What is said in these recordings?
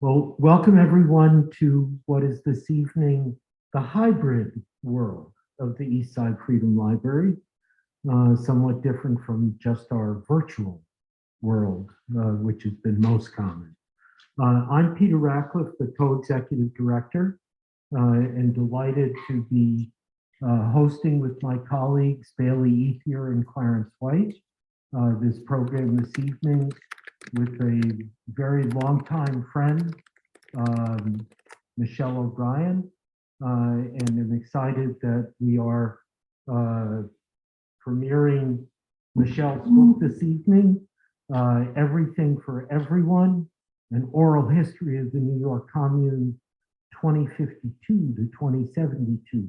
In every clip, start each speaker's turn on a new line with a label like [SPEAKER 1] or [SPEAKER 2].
[SPEAKER 1] Well, welcome everyone to what is this evening the hybrid world of the Eastside Freedom Library, somewhat different from just our virtual world, which has been most common. I'm Peter Ratcliffe, the co-executive director, and delighted to be hosting with my colleagues Bailey Ethier and Clarence White this program this evening with a very longtime friend, Michelle O'Brien, and I'm excited that we are premiering Michelle's book this evening, Everything for Everyone, an oral history of the New York Commune 2052 to 2072.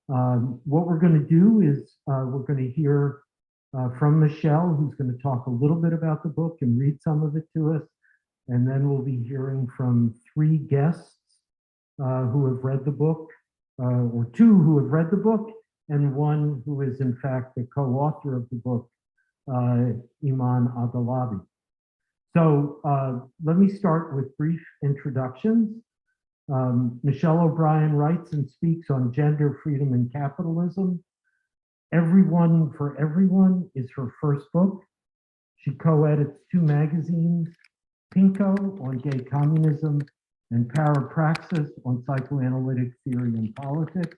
[SPEAKER 1] What we're going to do is we're going to hear from Michelle, who's going to talk a little bit about the book and read some of it to us. And then we'll be hearing from three guests who have read the book, or two who have read the book, and one who is in fact the co-author of the book, Iman Abdulabi. So let me start with brief introductions. Michelle O'Brien writes and speaks on gender, freedom, and capitalism. Everyone for Everyone is her first book. She co-edits two magazines, Pinko on gay communism and Parapraxis on psychoanalytic theory and politics.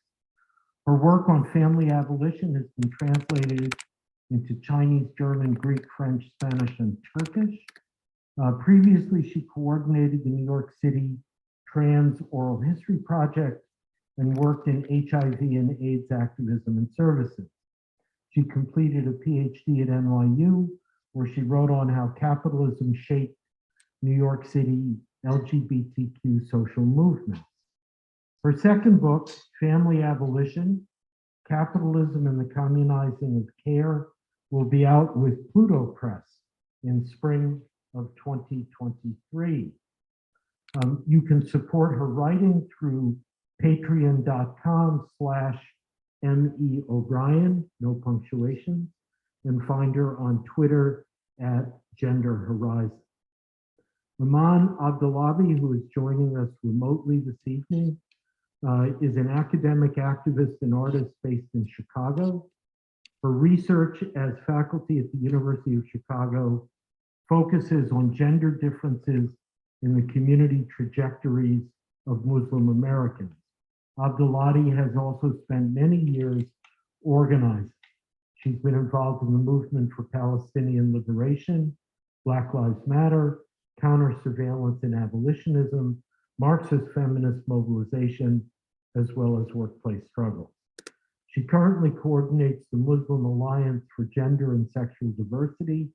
[SPEAKER 1] Her work on family abolition has been translated into Chinese, German, Greek, French, Spanish, and Turkish. Previously, she coordinated the New York City Trans Oral History Project and worked in HIV and AIDS activism and services. She completed a PhD at NYU, where she wrote on how capitalism shaped New York City LGBTQ social movements. Her second book, Family Abolition, Capitalism and the Communizing of Care, will be out with Pluto Press in spring of 2023. You can support her writing through patreon.com/ME O'Brien, no punctuation, and find her on Twitter at Gender Horizon. Iman Abdulabi, who is joining us remotely this evening, is an academic activist and artist based in Chicago. Her research as faculty at the University of Chicago focuses on gender differences in the community trajectories of Muslim Americans. Abdulabi has also spent many years organizing. She's been involved in the movement for Palestinian liberation, Black Lives Matter, counter-surveillance and abolitionism, Marxist feminist mobilization, as well as workplace struggles. She currently coordinates the Muslim Alliance for Gender and Sexual Diversity,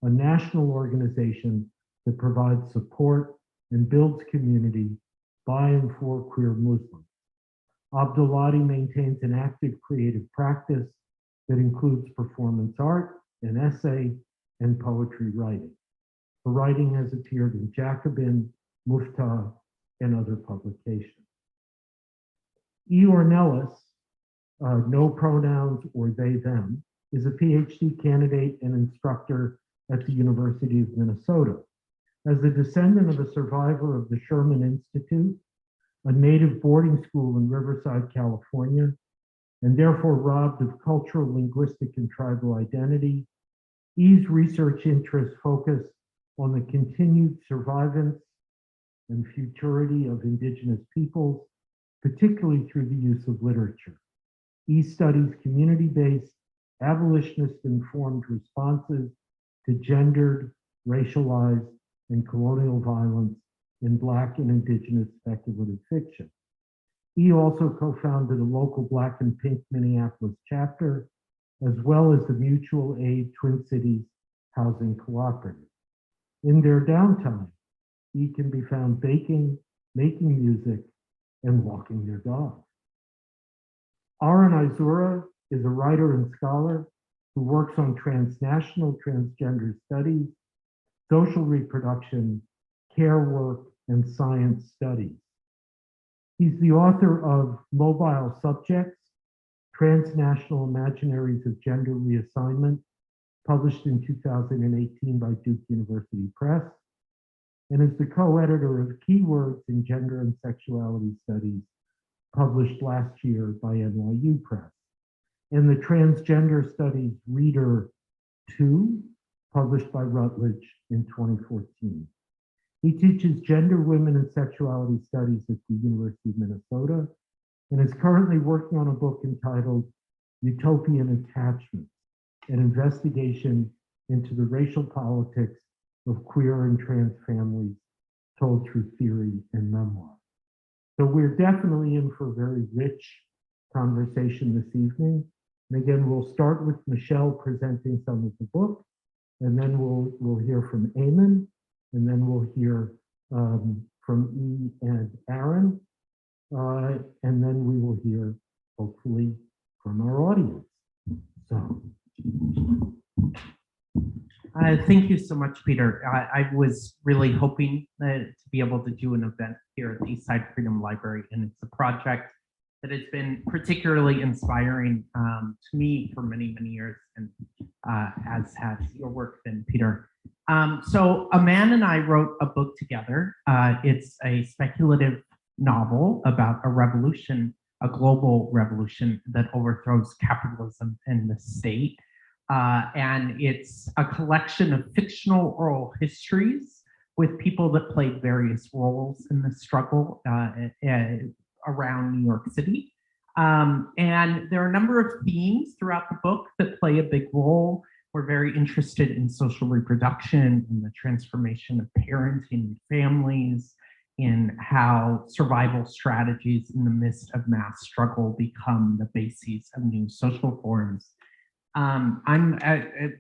[SPEAKER 1] a national organization that provides support and builds community by and for queer Muslims. Abdulabi maintains an active creative practice that includes performance art, an essay, and poetry writing. Her writing has appeared in Jacobin, Muftah, and other publications. E. Ornelas, no pronouns or they, them, is a PhD candidate and instructor at the University of Minnesota. As a descendant of a survivor of the Sherman Institute, a native boarding school in Riverside, California, and therefore robbed of cultural, linguistic, and tribal identity, E's research interests focus on the continued survivance and futurity of indigenous peoples, particularly through the use of literature. E studies community-based, abolitionist-informed responses to gendered, racialized, and colonial violence in Black and Indigenous speculative fiction. E also co-founded a local Black and Pink Minneapolis chapter, as well as the mutual aid Twin Cities Housing Cooperative. In their downtime, E can be found baking, making music, and walking their dog. Aaron Izura is a writer and scholar who works on transnational transgender studies, social reproduction, care work, and science studies. He's the author of Mobile Subjects, Transnational Imaginaries of Gender Reassignment, published in 2018 by Duke University Press, and is the co-editor of Keywords in Gender and Sexuality Studies, published last year by NYU Press, and the Transgender Studies Reader 2, published by Routledge in 2014. He teaches gender, women, and sexuality studies at the University of Minnesota and is currently working on a book entitled Utopian Attachments, an investigation into the racial politics of queer and trans families told through theory and memoir. So we're definitely in for a very rich conversation this evening. And again, we'll start with Michelle presenting some of the book, and then we'll hear from Eamon, and then we'll hear from E and Aaron, and then we will hear, hopefully, from our audience. So.
[SPEAKER 2] Thank you so much, Peter. I was really hoping to be able to do an event here at the Eastside Freedom Library, and it's a project that has been particularly inspiring to me for many, many years, and as has your work been, Peter. So Aman and I wrote a book together. It's a speculative novel about a revolution, a global revolution that overthrows capitalism and the state. And it's a collection of fictional oral histories with people that played various roles in the struggle around New York City. And there are a number of themes throughout the book that play a big role. We're very interested in social reproduction, in the transformation of parenting and families, in how survival strategies in the midst of mass struggle become the bases of new social forms. I'm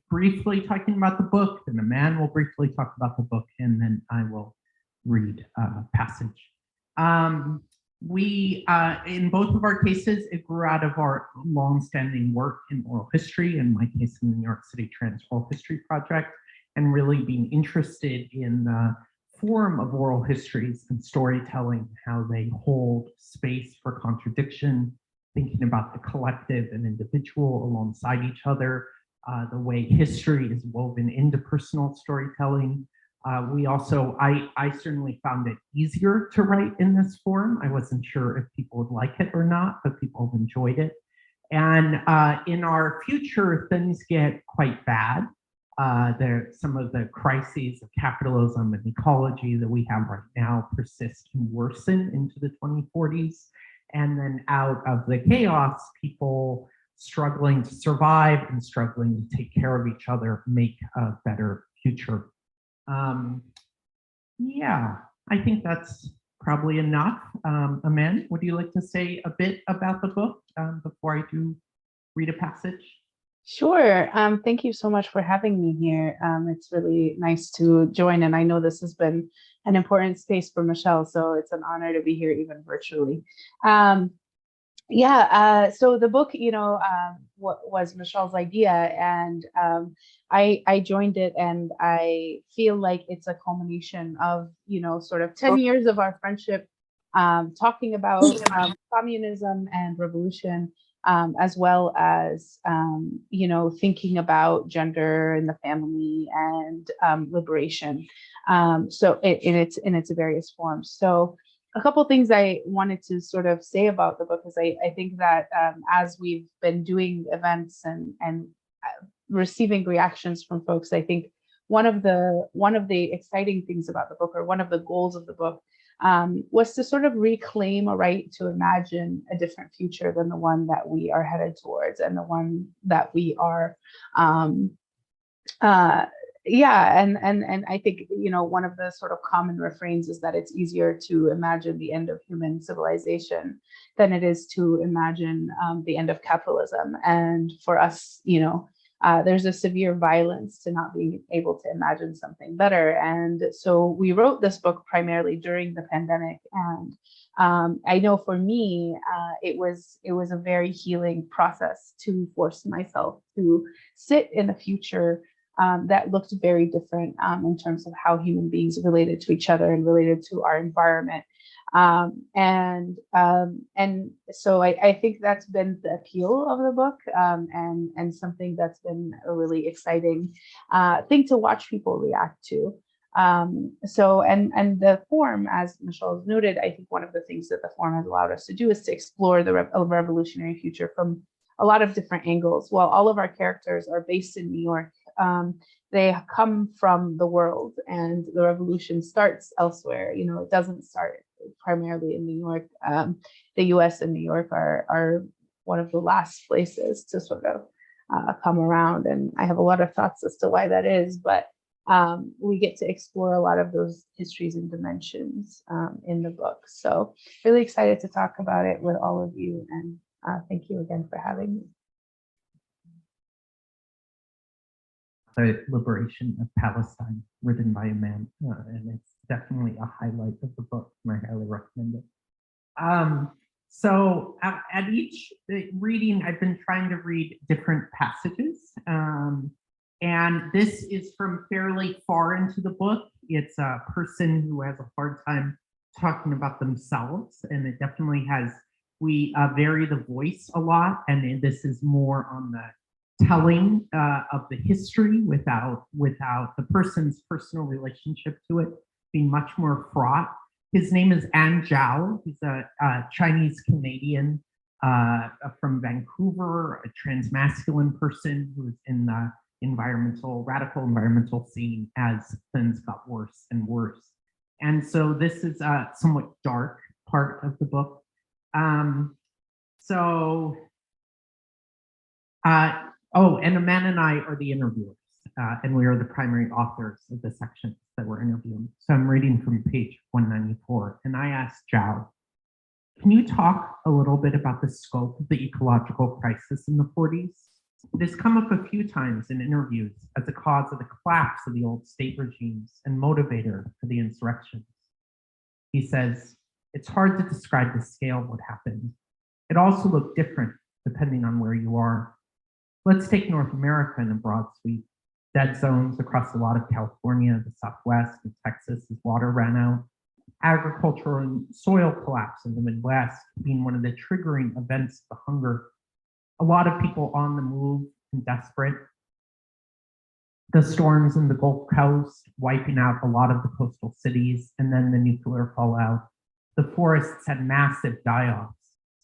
[SPEAKER 2] briefly talking about the book, then Aman will briefly talk about the book, and then I will read a passage. In both of our cases, it grew out of our longstanding work in oral history, in my case, in the New York City Trans Oral History Project, and really being interested in the form of oral histories and storytelling, how they hold space for contradiction, thinking about the collective and individual alongside each other, the way history is woven into personal storytelling. I certainly found it easier to write in this form. I wasn't sure if people would like it or not, but people have enjoyed it. And in our future, things get quite bad. Some of the crises of capitalism and ecology that we have right now persist and worsen into the 2040s. And then out of the chaos, people struggling to survive and struggling to take care of each other make a better future. Yeah, I think that's probably enough. Aman, would you like to say a bit about the book before I do read a passage?
[SPEAKER 3] Sure. Thank you so much for having me here. It's really nice to join, and I know this has been an important space for Michelle, so it's an honor to be here even virtually. So the book, what was Michelle's idea, and I joined it, and I feel like it's a culmination of, sort of 10 years of our friendship, talking about communism and revolution, as well as, thinking about gender and the family and liberation. So in its various forms. So a couple of things I wanted to sort of say about the book is I think that as we've been doing events and receiving reactions from folks, I think one of the exciting things about the book, or one of the goals of the book, was to sort of reclaim a right to imagine a different future than the one that we are headed towards, and the one that we are and I think, one of the sort of common refrains is that it's easier to imagine the end of human civilization than it is to imagine the end of capitalism. And for us, there's a severe violence to not being able to imagine something better. And so we wrote this book primarily during the pandemic. And I know for me, it was a very healing process to force myself to sit in a future that looked very different in terms of how human beings related to each other and related to our environment. And so I think that's been the appeal of the book, and something that's been a really exciting thing to watch people react to. And the forum, as Michelle has noted, I think one of the things that the forum has allowed us to do is to explore the revolutionary future from a lot of different angles. While all of our characters are based in New York, they come from the world, and the revolution starts elsewhere. You know, it doesn't start primarily in New York. The US and New York are one of the last places to sort of come around. And I have a lot of thoughts as to why that is, but we get to explore a lot of those histories and dimensions in the book. So really excited to talk about it with all of you. And thank you again for having me.
[SPEAKER 2] The Liberation of Palestine, written by a man, and it's definitely a highlight of the book, and I highly recommend it. So at each reading, I've been trying to read different passages, and this is from fairly far into the book. It's a person who has a hard time talking about themselves, and it definitely has, we vary the voice a lot, and this is more on the telling of the history without the person's personal relationship to it being much more fraught. His name is An Zhao. He's a Chinese Canadian from Vancouver, a transmasculine person who's in the radical environmental scene as things got worse and worse. And so this is a somewhat dark part of the book. Oh, and Aman and I are the interviewers, and we are the primary authors of the sections that we're interviewing. So I'm reading from page 194, and I asked Zhao, can you talk a little bit about the scope of the ecological crisis in the 40s? It has come up a few times in interviews as a cause of the collapse of the old state regimes and motivator for the insurrections. He says, it's hard to describe the scale of what happened. It also looked different depending on where you are. Let's take North America in a broad sweep. Dead zones across a lot of California, the Southwest, and Texas as water ran out. Agriculture and soil collapse in the Midwest being one of the triggering events of the hunger. A lot of people on the move and desperate. The storms in the Gulf Coast wiping out a lot of the coastal cities, and then the nuclear fallout. The forests had massive die-offs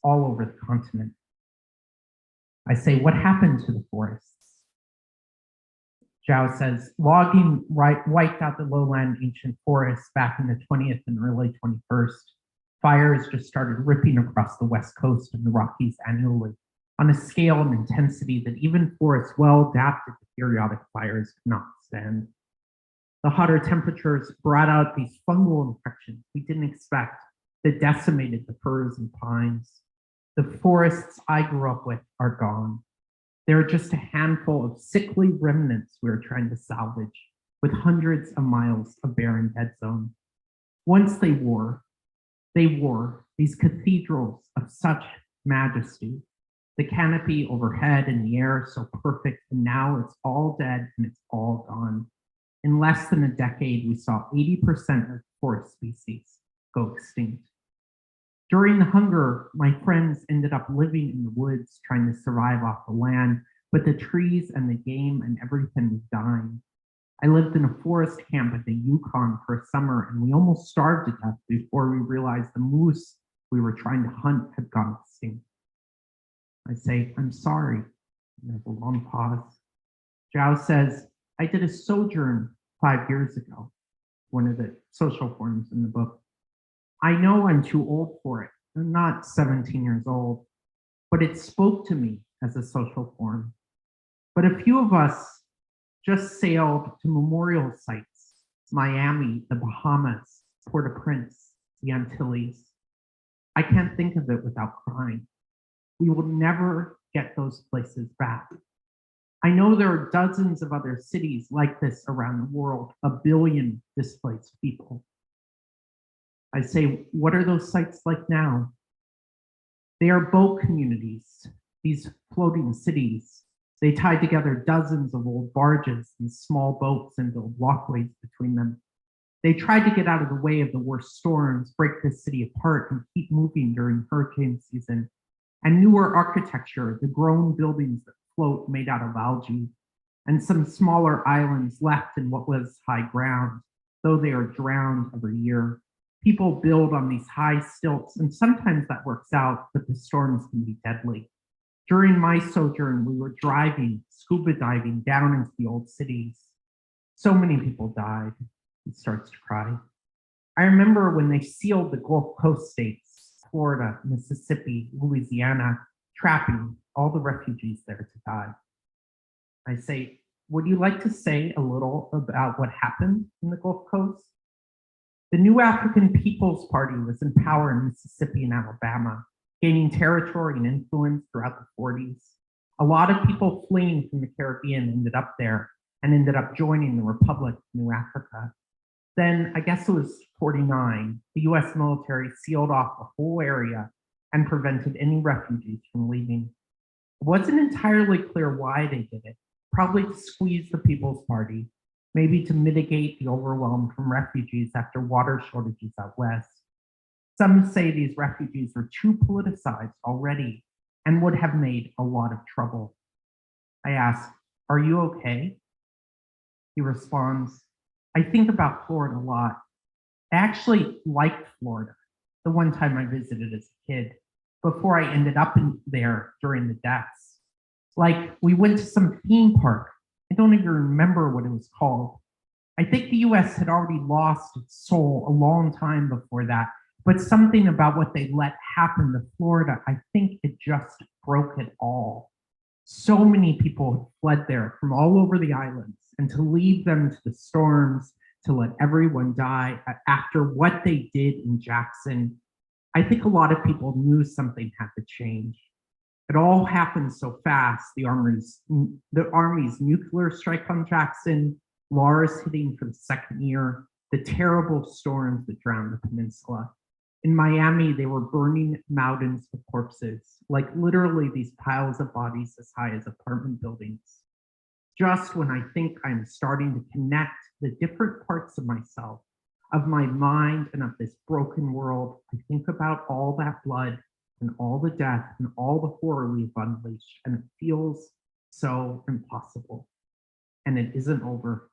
[SPEAKER 2] all over the continent. I say, what happened to the forests? Zhao says, logging wiped out the lowland ancient forests back in the 20th and early 21st. Fires just started ripping across the West Coast and the Rockies annually on a scale and intensity that even forests well adapted to periodic fires could not stand. The hotter temperatures brought out these fungal infections we didn't expect that decimated the firs and pines. The forests I grew up with are gone. There are just a handful of sickly remnants we are trying to salvage with hundreds of miles of barren dead zone. Once they wore these cathedrals of such majesty, the canopy overhead and the air so perfect, and now it's all dead and it's all gone. In less than a decade, we saw 80% of forest species go extinct. During the hunger, my friends ended up living in the woods, trying to survive off the land, but the trees and the game and everything was dying. I lived in a forest camp at the Yukon for a summer, and we almost starved to death before we realized the moose we were trying to hunt had gone extinct. I say, I'm sorry. There's a long pause. Zhao says, I did a sojourn 5 years ago, one of the social forums in the book. I know I'm too old for it. I'm not 17 years old, but it spoke to me as a social forum. But a few of us just sailed to memorial sites, Miami, the Bahamas, Port-au-Prince, the Antilles. I can't think of it without crying. We will never get those places back. I know there are dozens of other cities like this around the world, 1 billion displaced people. I say, what are those sites like now? They are boat communities, these floating cities. They tie together dozens of old barges and small boats and build walkways between them. They tried to get out of the way of the worst storms, break the city apart, and keep moving during hurricane season. And newer architecture, the grown buildings that float made out of algae, and some smaller islands left in what was high ground. though they are drowned every year. People build on these high stilts, and sometimes that works out, but the storms can be deadly. During my sojourn, we were driving, scuba diving down into the old cities. So many people died. He starts to cry. I remember when they sealed the Gulf Coast states, Florida, Mississippi, Louisiana, trapping all the refugees there to die. I say, would you like to say a little about what happened in the Gulf Coast? The new African People's Party was in power in Mississippi and Alabama, gaining territory and influence throughout the 40s. A lot of people fleeing from the Caribbean ended up there and ended up joining the Republic of New Africa. Then, I guess it was 49, the US military sealed off the whole area and prevented any refugees from leaving. It wasn't entirely clear why they did it, probably to squeeze the People's Party, maybe to mitigate the overwhelm from refugees after water shortages out west. Some say these refugees were too politicized already and would have made a lot of trouble. I ask, are you okay? He responds, I think about Florida a lot. I actually liked Florida the one time I visited as a kid before I ended up there during the deaths. Like, we went to some theme park. I don't even remember what it was called. I think the US had already lost its soul a long time before that, but something about what they let happen to Florida, I think it just broke it all. So many people had fled there from all over the islands, and to leave them to the storms, to let everyone die after what they did in Jackson, I think a lot of people knew something had to change. It all happened so fast. The Army's nuclear strike on Jackson, Lars hitting for the second year, the terrible storms that drowned the peninsula. In Miami, they were burning mountains of corpses, like literally these piles of bodies as high as apartment buildings. Just when I think I'm starting to connect the different parts of myself, of my mind, and of this broken world, I think about all that blood and all the death and all the horror we've unleashed, and it feels so impossible. And it isn't over.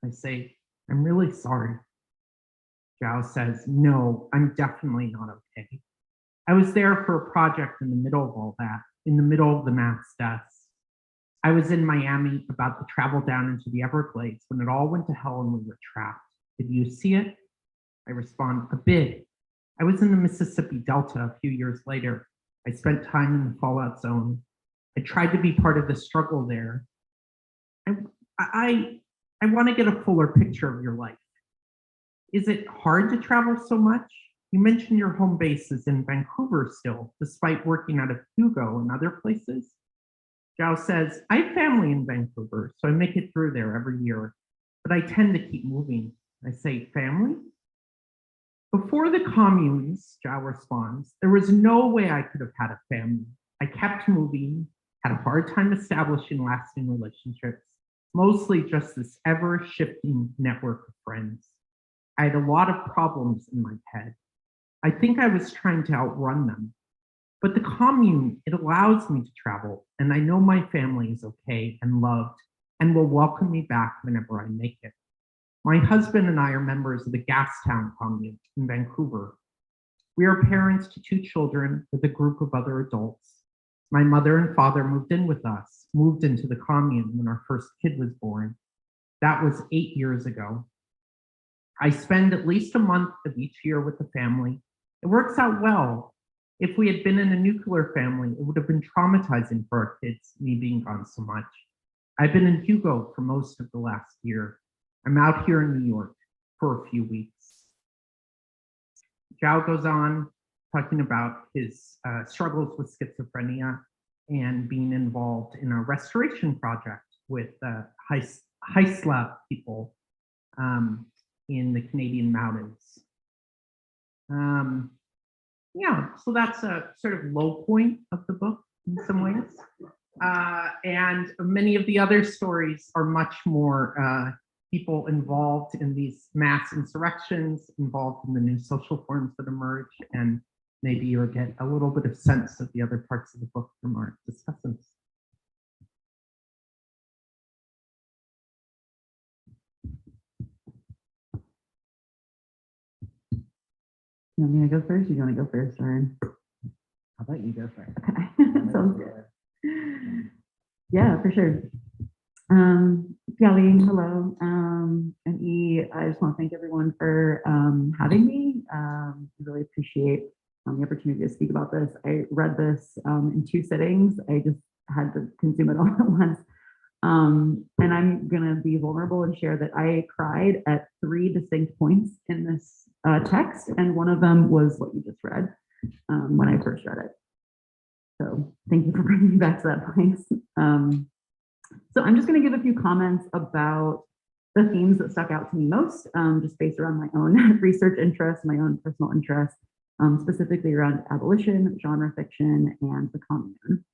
[SPEAKER 2] I say, I'm really sorry. Zhao says, no, I'm definitely not okay. I was there for a project in the middle of all that, in the middle of the mass deaths. I was in Miami about to travel down into the Everglades when it all went to hell and we were trapped. Did you see it? I respond, a bit. I was in the Mississippi Delta a few years later. I spent time in the fallout zone. I tried to be part of the struggle there. I want to get a fuller picture of your life. Is it hard to travel so much? You mentioned your home base is in Vancouver still, despite working out of Hugo and other places. Zhao says, I have family in Vancouver, so I make it through there every year, but I tend to keep moving. I say, family? Before the communes, Zhao responds, there was no way I could have had a family. I kept moving, had a hard time establishing lasting relationships, mostly just this ever-shifting network of friends. I had a lot of problems in my head. I think I was trying to outrun them. But the commune, it allows me to travel, and I know my family is okay and loved and will welcome me back whenever I make it. My husband and I are members of the Gastown commune in Vancouver. We are parents to 2 children with a group of other adults. My mother and father moved in with us, moved into the commune when our first kid was born. That was 8 years ago. I spend at least a month of each year with the family. It works out well. If we had been in a nuclear family, it would have been traumatizing for our kids, me being gone so much. I've been in Hugo for most of the last year. I'm out here in New York for a few weeks. Zhao goes on talking about his struggles with schizophrenia and being involved in a restoration project with Haisla people in the Canadian mountains. Yeah, so that's a sort of low point of the book in some ways. And many of the other stories are much more people involved in these mass insurrections, involved in the new social forms that emerge, and maybe you'll get a little bit of sense of the other parts of the book from our discussants.
[SPEAKER 4] You want me to go first? Or you want to go first, Ryan?
[SPEAKER 5] How about you go first?
[SPEAKER 4] Okay. Sounds good. Yeah, for sure. Kelly, hello. And I just want to thank everyone for having me. Really appreciate the opportunity to speak about this. I read this in 2 sittings. I just had to consume it all at once. And I'm going to be vulnerable and share that I cried at 3 distinct points in this text. And one of them was what you just read when I first read it. So thank you for bringing me back to that place. So I'm just going to give a few comments about the themes that stuck out to me most, just based around my own research interests, my own personal interests, specifically around abolition, genre fiction, and the commune.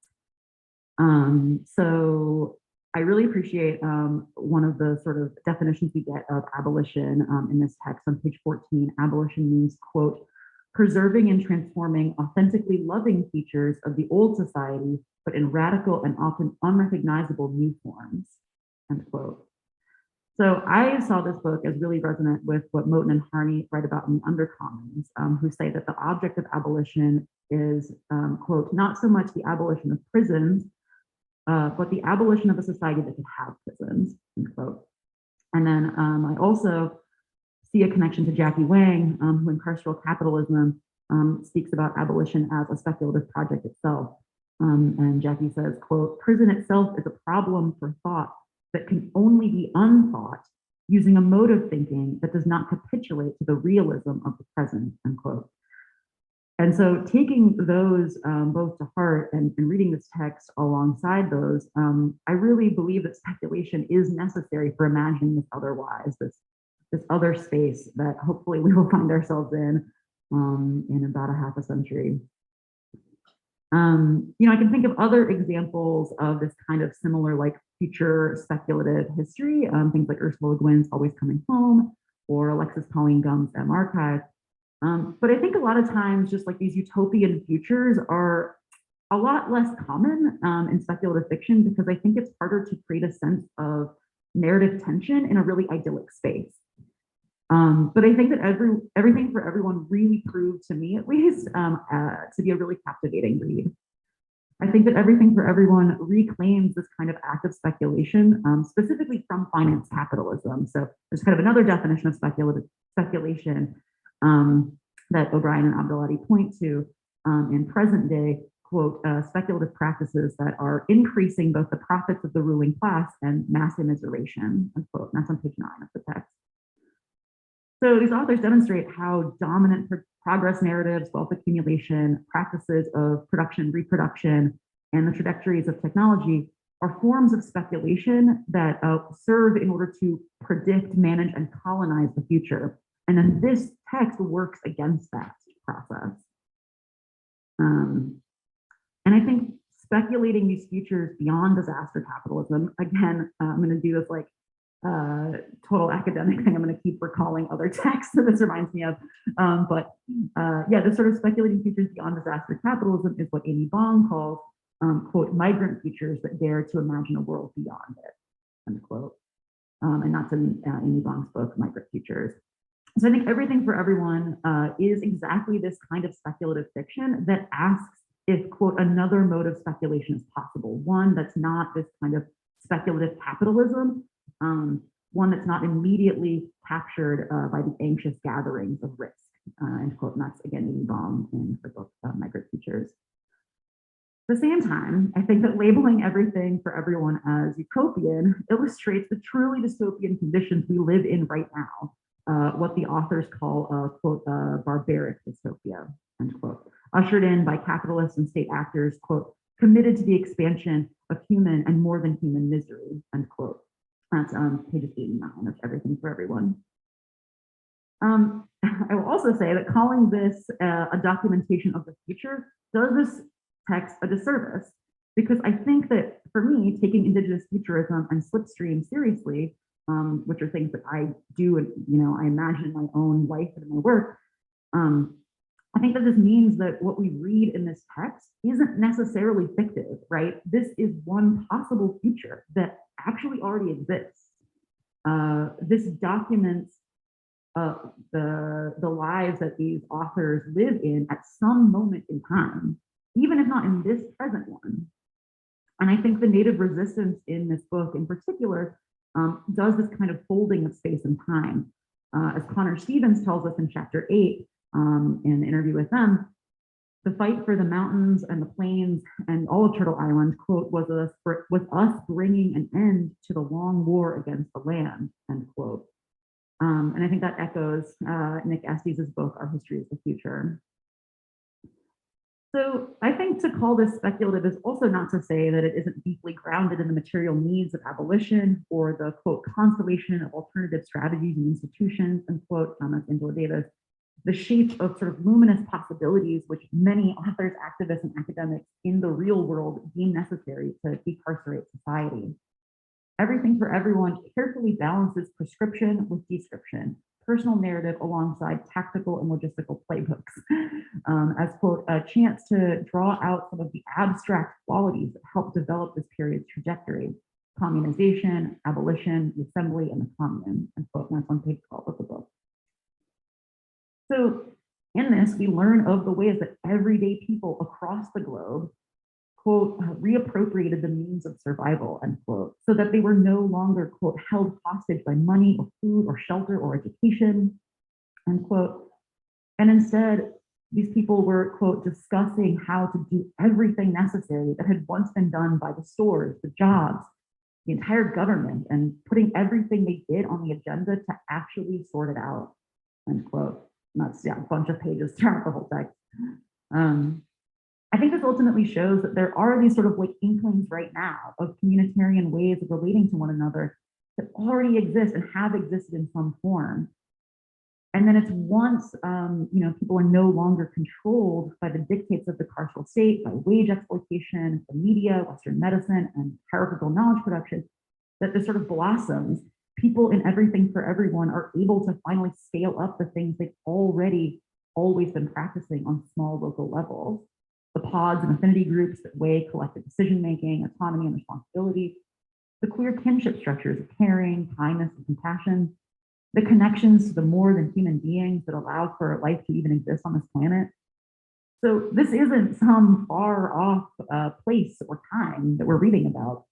[SPEAKER 4] So I really appreciate one of the sort of definitions we get of abolition in this text on page 14. Abolition means, quote, preserving and transforming authentically loving features of the old society, but in radical and often unrecognizable new forms, end quote. So I saw this book as really resonant with what Moten and Harney write about in the Undercommons, who say that the object of abolition is, quote, not so much the abolition of prisons, but the abolition of a society that could have prisons, end quote. And then I also see a connection to Jackie Wang, who in Carceral Capitalism speaks about abolition as a speculative project itself. And Jackie says, quote, prison itself is a problem for thought that can only be unthought using a mode of thinking that does not capitulate to the realism of the present, end quote. And so taking those both to heart and reading this text alongside those, I really believe that speculation is necessary for imagining this otherwise, this other space that hopefully we will find ourselves in about a half a century. I can think of other examples of this kind of similar, like future speculative history, things like Ursula Le Guin's Always Coming Home or Alexis Pauline Gumb's M Archive. But I think a lot of times just like these utopian futures are a lot less common in speculative fiction because I think it's harder to create a sense of narrative tension in a really idyllic space. But I think that everything for everyone really proved to me at least to be a really captivating read. I think that everything for everyone reclaims this kind of act of speculation, specifically from finance capitalism. So there's kind of another definition of speculation that O'Brien and Abdulhadi point to in present day, quote, speculative practices that are increasing both the profits of the ruling class and mass immiseration, unquote. And that's on page 9 of the text. So these authors demonstrate how dominant progress narratives, wealth accumulation, practices of production, reproduction, and the trajectories of technology are forms of speculation that serve in order to predict, manage, and colonize the future. And then this text works against that process. And I think speculating these futures beyond disaster capitalism, again, I'm going to do this like total academic thing. I'm going to keep recalling other texts that this reminds me of. Yeah, this sort of speculating futures beyond disaster capitalism is what Amy Bong calls, quote, migrant futures that dare to imagine a world beyond it, end quote. And that's in Amy Bong's book, Migrant Futures. So I think everything for everyone is exactly this kind of speculative fiction that asks if, quote, another mode of speculation is possible. One that's not this kind of speculative capitalism, one that's not immediately captured by the anxious gatherings of risk, end quote. And that's again, Amy Bong in her book, Migrant Futures. At the same time, I think that labeling everything for everyone as utopian illustrates the truly dystopian conditions we live in right now, what the authors call, quote, barbaric dystopia, end quote, ushered in by capitalists and state actors, quote, committed to the expansion of human and more than human misery, end quote. That's pages 8 and 9 of Everything for Everyone. I will also say that calling this a documentation of the future does this text a disservice, because I think that for me, taking indigenous futurism and slipstream seriously, which are things that I do, and I imagine in my own life and in my work, I think that this means that what we read in this text isn't necessarily fictive, right? This is one possible future that actually already exists. This documents the lives that these authors live in at some moment in time, even if not in this present one. And I think the Native resistance in this book in particular does this kind of folding of space and time. As Connor Stevens tells us in chapter 8, in an interview with them, the fight for the mountains and the plains and all of Turtle Island, quote, was us bringing an end to the long war against the land, end quote. And I think that echoes Nick Estes' book, Our History is the Future. So I think to call this speculative is also not to say that it isn't deeply grounded in the material needs of abolition or the, quote, constellation of alternative strategies and institutions, unquote, that's Angela Davis, the shape of sort of luminous possibilities which many authors, activists, and academics in the real world deem necessary to decarcerate society. Everything for Everyone carefully balances prescription with description, personal narrative alongside tactical and logistical playbooks, as, quote, a chance to draw out some of the abstract qualities that help develop this period's trajectory: communization, abolition, the assembly, and the commune, and quote, and that's on page 12 of the book. So in this, we learn of the ways that everyday people across the globe, quote, reappropriated the means of survival, end quote, so that they were no longer, quote, held hostage by money or food or shelter or education, end quote. And instead, these people were, quote, discussing how to do everything necessary that had once been done by the stores, the jobs, the entire government, and putting everything they did on the agenda to actually sort it out, end quote. And that's, yeah, a bunch of pages throughout the whole text. I think this ultimately shows that there are these sort of like inklings right now of communitarian ways of relating to one another that already exist and have existed in some form. And then it's once people are no longer controlled by the dictates of the carceral state, by wage exploitation, the media, Western medicine, and hierarchical knowledge production, that this sort of blossoms. People in Everything for Everyone are able to finally scale up the things they've already always been practicing on small local levels. The pods and affinity groups that weigh collective decision-making, autonomy, and responsibility, the queer kinship structures of caring, kindness, and compassion, the connections to the more than human beings that allow for life to even exist on this planet. So this isn't some far off place or time that we're reading about.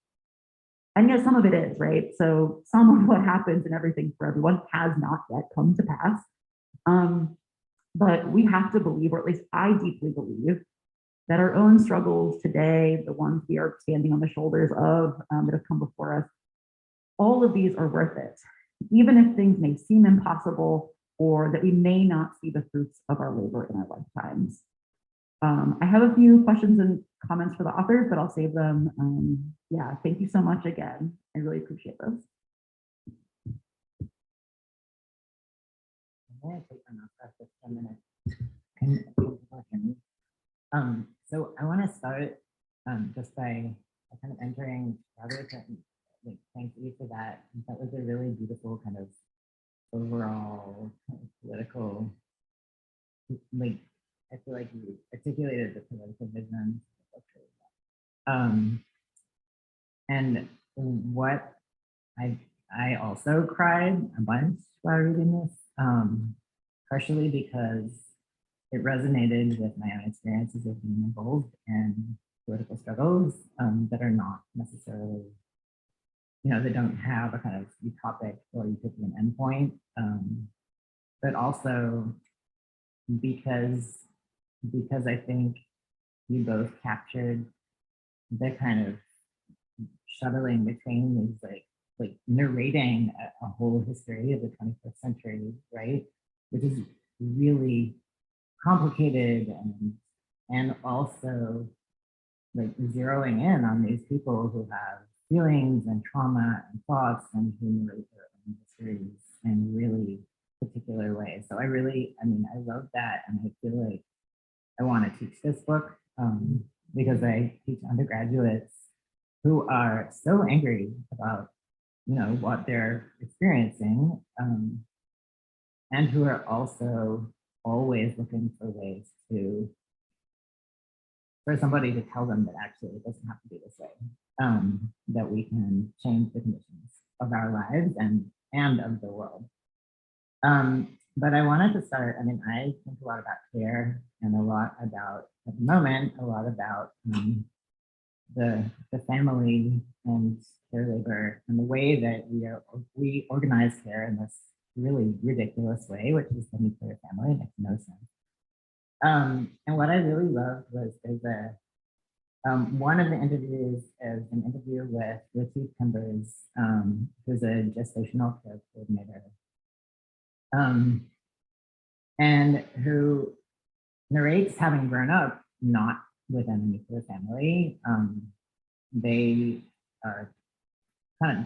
[SPEAKER 4] And yet some of it is, right? So some of what happens in Everything for Everyone has not yet come to pass. But we have to believe, or at least I deeply believe, that our own struggles today, the ones we are standing on the shoulders of that have come before us, all of these are worth it, even if things may seem impossible or that we may not see the fruits of our labor in our lifetimes. I have a few questions and comments for the authors, but I'll save them. Yeah, thank you so much again. I really appreciate this.
[SPEAKER 5] I'm going to take them off for just a minute. Can you hear me? So I want to start just by kind of entering Robert, like, thank you for that. That was a really beautiful kind of overall kind of political, like, I feel like you articulated the political vision. And what I also cried a bunch while reading this, partially because it resonated with my own experiences of being involved in political struggles that are not necessarily, they don't have a kind of utopic or utopian endpoint, but also because I think you both captured the kind of shuttling between these like narrating a whole history of the 21st century, right? Which is really complicated and also like zeroing in on these people who have feelings and trauma and thoughts and who narrate their own histories in really particular ways. So I love that, and I feel like I want to teach this book because I teach undergraduates who are so angry about what they're experiencing, and who are also always looking for ways for somebody to tell them that actually it doesn't have to be this way, that we can change the conditions of our lives and of the world. But I wanted to start, I mean, I think a lot about care and a lot about, at the moment, a lot about the family and care labor and the way that we organize care in this really ridiculous way, which is the nuclear family. It makes no sense. And what I really loved was there's a one of the interviews is an interview with Richie Pembers, who's a gestational care coordinator, and who narrates having grown up not within a nuclear family. They are kind of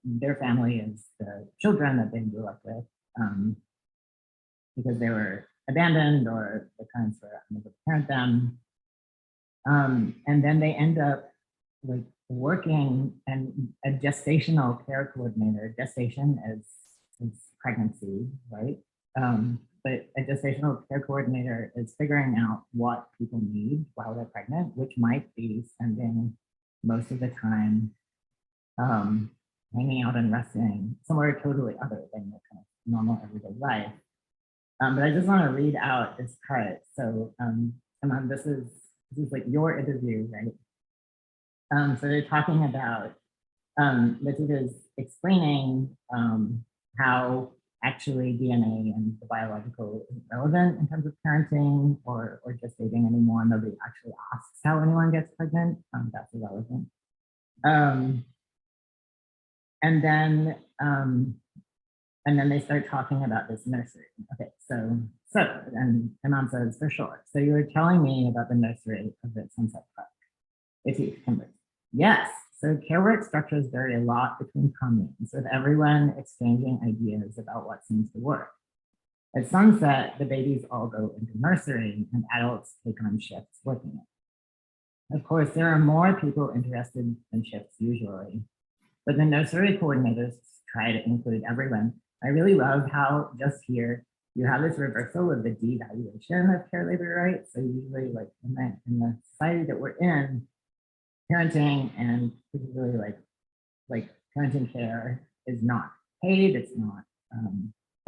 [SPEAKER 5] their family is the children that they grew up with, because they were abandoned or the parents were unable to parent them. And then they end up like working and a gestational care coordinator. Gestation is pregnancy, right? But a gestational care coordinator is figuring out what people need while they're pregnant, which might be spending most of the time hanging out and resting somewhere totally other than your kind of normal everyday life. But I just want to read out this part. So Simon, this is like your interview, right? So they're talking about, Latifah is explaining how actually DNA and the biological isn't relevant in terms of parenting or gestating anymore. Nobody actually asks how anyone gets pregnant. That's irrelevant. And then they start talking about this nursery. Okay, so and Imam says, for sure. So you were telling me about the nursery of the Sunset Park. Richie Pembers. Yes, so care work structures vary a lot between communes, with everyone exchanging ideas about what seems to work. At sunset, the babies all go into nursery and adults take on shifts working it. Of course, there are more people interested in shifts usually, but the nursery coordinators try to include everyone. I really love how just here you have this reversal of the devaluation of care labor rights. So usually like in the society that we're in, parenting and particularly like parenting care is not paid, it's not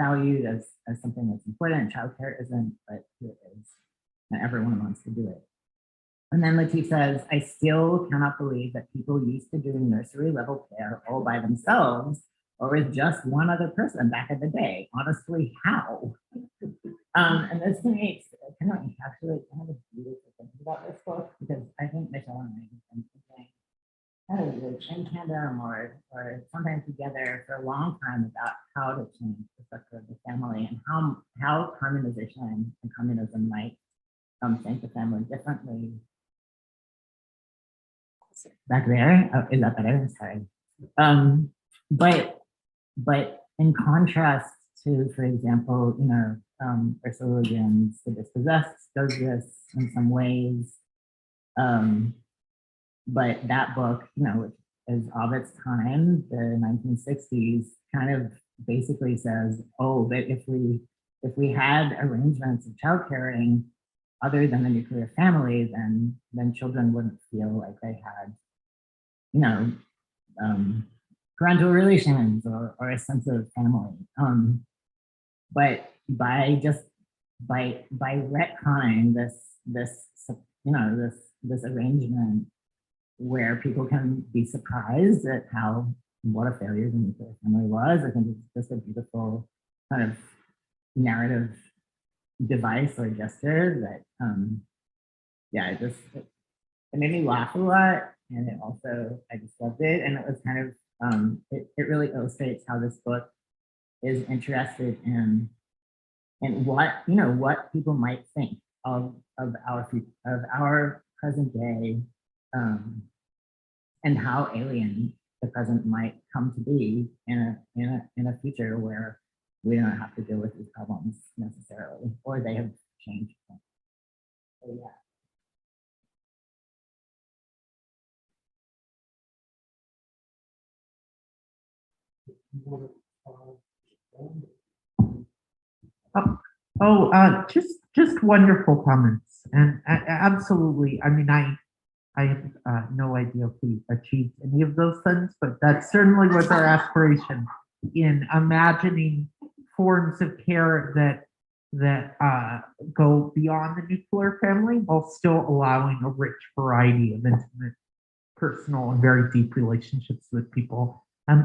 [SPEAKER 5] valued as something that's important. Childcare isn't, but it is, and everyone wants to do it. And then Latif says, I still cannot believe that people used to doing nursery level care all by themselves or with just one other person back in the day. Honestly, how? And this to me, it's kind of actually kind of beautiful thinking about this book, because I think Michelle and I have been thinking kind of like in tandem or sometimes together for a long time about how to change the structure of the family and how communization and communism might think the family differently. Back there, oh, is that better? Sorry. But in contrast to, for example, you know, Ursula Le Guin's The Dispossessed does this in some ways. But that book, you know, which is of its time, the 1960s, kind of basically says, oh, that if we had arrangements of child caring other than the nuclear family, then children wouldn't feel like they had, you know, parental relations or a sense of family. But by retconning this arrangement where people can be surprised at what a failure the nuclear family was, I think it's just a beautiful kind of narrative device or gesture that, yeah, it made me laugh a lot, and it also, I just loved it, and it was kind of, it really illustrates how this book is interested in what people might think of our present day, and how alien the present might come to be in a future where we don't have to deal with these problems necessarily, or they have changed. So, yeah.
[SPEAKER 2] Just wonderful comments, and absolutely. I mean, I have no idea if we achieved any of those things, but that certainly was our aspiration in imagining forms of care that go beyond the nuclear family while still allowing a rich variety of intimate, personal, and very deep relationships with people. Her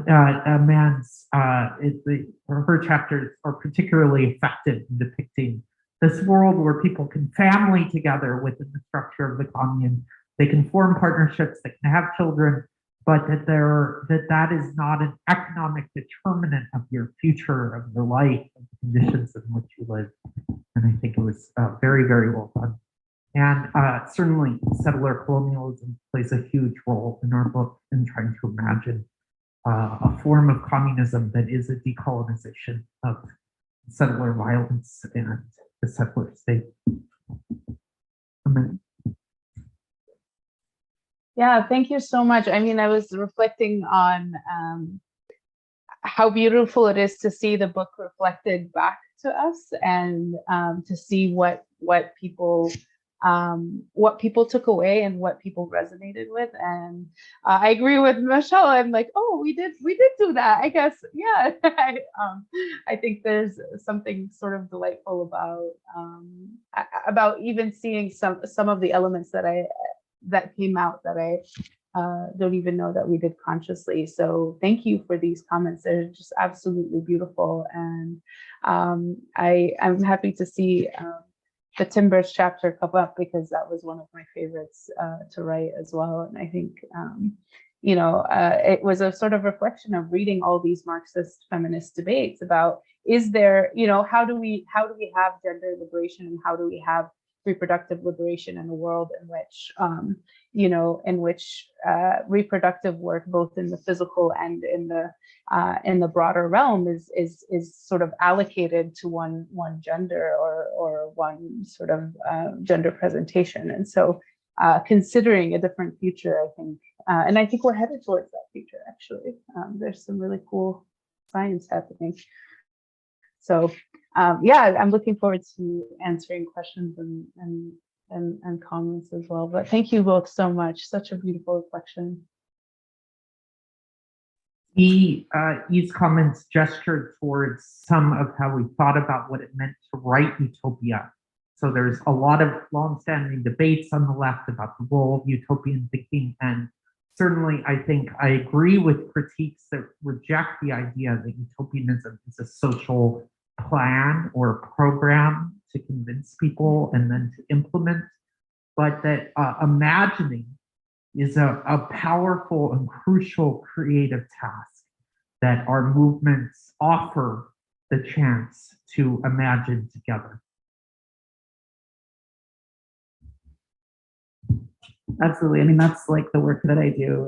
[SPEAKER 2] chapters are particularly effective in depicting this world where people can family together within the structure of the commune. They can form partnerships, they can have children, but that is not an economic determinant of your future, of your life, of the conditions in which you live. And I think it was very, very well done. And certainly settler colonialism plays a huge role in our book in trying to imagine a form of communism that is a decolonization of settler violence and the settler state.
[SPEAKER 3] Yeah, thank you so much. I mean, I was reflecting on how beautiful it is to see the book reflected back to us, and to see what people took away and what people resonated with. And I agree with Michelle. I'm like, oh, we did do that, I guess. Yeah. I think there's something sort of delightful about even seeing some of the elements that came out that I don't even know that we did consciously. So thank you for these comments. They're just absolutely beautiful. And I'm happy to see the Pembers chapter come up, because that was one of my favorites to write as well. And I think, it was a sort of reflection of reading all these Marxist feminist debates about, is there, how do we have gender liberation, and how do we have reproductive liberation in a world in which reproductive work, both in the physical and in the broader realm, is sort of allocated to one gender or one sort of gender presentation. And so considering a different future, I think, and I think we're headed towards that future, actually. There's some really cool science happening. So yeah, I'm looking forward to answering questions and comments as well. But thank you both so much. Such a beautiful reflection.
[SPEAKER 2] These comments gestured towards some of how we thought about what it meant to write utopia. So there's a lot of longstanding debates on the left about the role of utopian thinking. And certainly, I think I agree with critiques that reject the idea that utopianism is a social plan or program to convince people and then to implement, but that imagining is a powerful and crucial creative task that our movements offer the chance to imagine together.
[SPEAKER 4] Absolutely. I mean, that's like the work that I do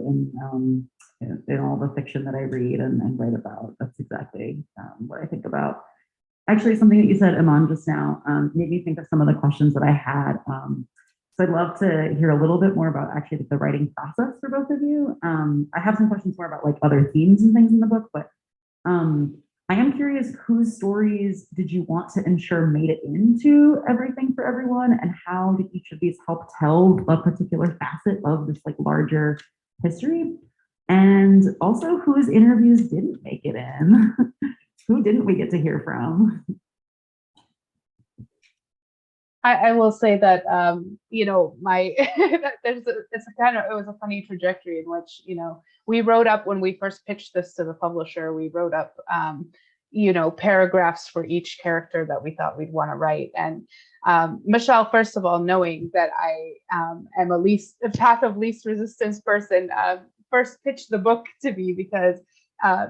[SPEAKER 4] in all the fiction that I read and write about. That's exactly what I think about. Actually, something that you said, Iman, just now made me think of some of the questions that I had. So I'd love to hear a little bit more about actually the writing process for both of you. I have some questions more about like other themes and things in the book, but I am curious, whose stories did you want to ensure made it into Everything for Everyone, and how did each of these help tell a particular facet of this like larger history? And also, whose interviews didn't make it in? Who didn't we get to hear from?
[SPEAKER 3] I will say that my it was a funny trajectory in which we wrote up, when we first pitched this to the publisher, we wrote up paragraphs for each character that we thought we'd want to write. And Michelle, first of all, knowing that I am a path of least resistance person, first pitched the book to me because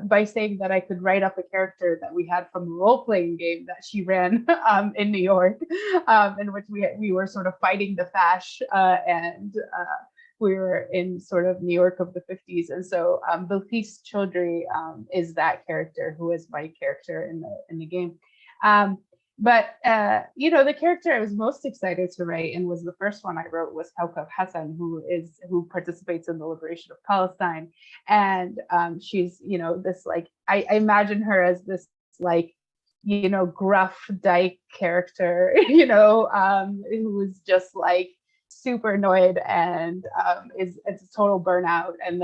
[SPEAKER 3] by saying that I could write up a character that we had from a role-playing game that she ran in New York, in which we were sort of fighting the fash, and we were in sort of New York of the 50s. And so Bilqis Chaudhry is that character, who is my character in the game. But the character I was most excited to write, and was the first one I wrote, was Kaukab Hassan, who participates in the Liberation of Palestine. And she's, this like, I imagine her as this like, gruff dyke character, who's just like super annoyed and is a total burnout. And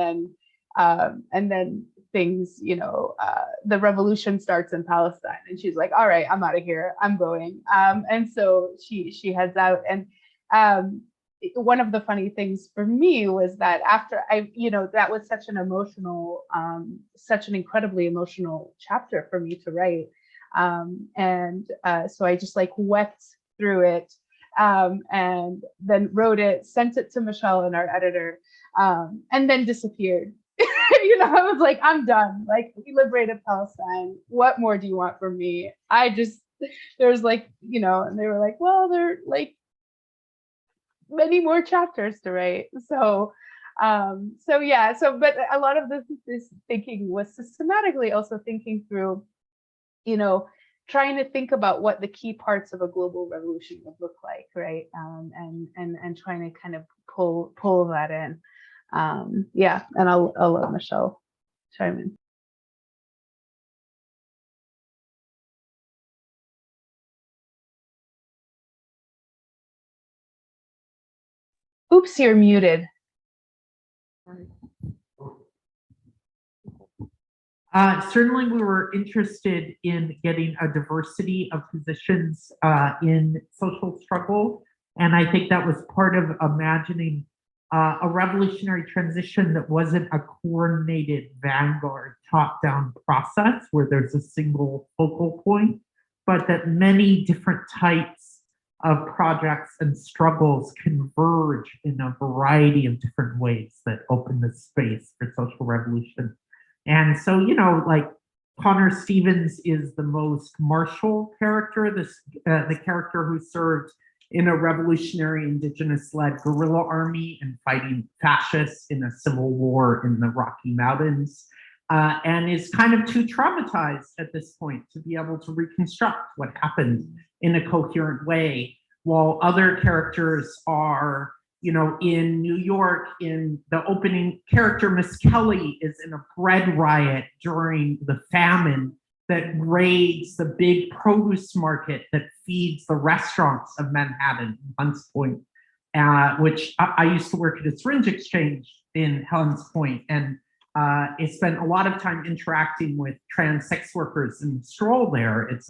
[SPEAKER 3] then things, the revolution starts in Palestine, and she's like, all right, I'm out of here, I'm going. And so she heads out. And one of the funny things for me was that after that was such an incredibly emotional chapter for me to write. So I just like wept through it, and then wrote it, sent it to Michelle and our editor, and then disappeared. I was like, I'm done. Like, we liberated Palestine. What more do you want from me? There's like, and they were like, well, there are like many more chapters to write. But a lot of this thinking was systematically also thinking through, trying to think about what the key parts of a global revolution would look like, right? And trying to kind of pull that in. And I'll let Michelle chime in. Oops, you're muted.
[SPEAKER 2] Certainly, we were interested in getting a diversity of positions in social struggle. And I think that was part of imagining a revolutionary transition that wasn't a coordinated vanguard top-down process where there's a single focal point, but that many different types of projects and struggles converge in a variety of different ways that open the space for social revolution. And so, like Connor Stevens is the most martial character, the character who served in a revolutionary indigenous-led guerrilla army and fighting fascists in a civil war in the Rocky Mountains, and is kind of too traumatized at this point to be able to reconstruct what happened in a coherent way, while other characters are, in New York, in the opening character, Miss Kelly is in a bread riot during the famine that raids the big produce market that feeds the restaurants of Manhattan, Hunts Point, which I used to work at a syringe exchange in Hunts Point, and I spent a lot of time interacting with trans sex workers in the stroll there. It's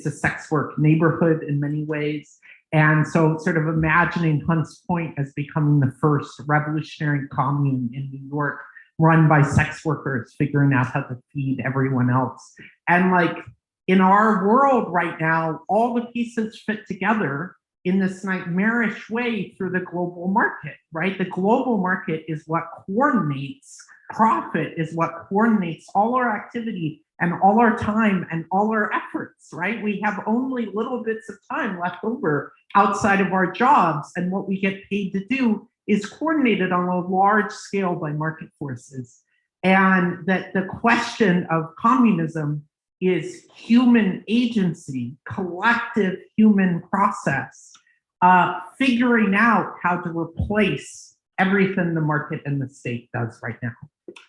[SPEAKER 2] a sex work neighborhood in many ways. And so sort of imagining Hunts Point as becoming the first revolutionary commune in New York, run by sex workers, figuring out how to feed everyone else. And like in our world right now, all the pieces fit together in this nightmarish way through the global market, right? The global market is what coordinates, profit is what coordinates all our activity and all our time and all our efforts, right? We have only little bits of time left over outside of our jobs, and what we get paid to do is coordinated on a large scale by market forces. And that the question of communism is human agency, collective human process, figuring out how to replace everything the market and the state does right now.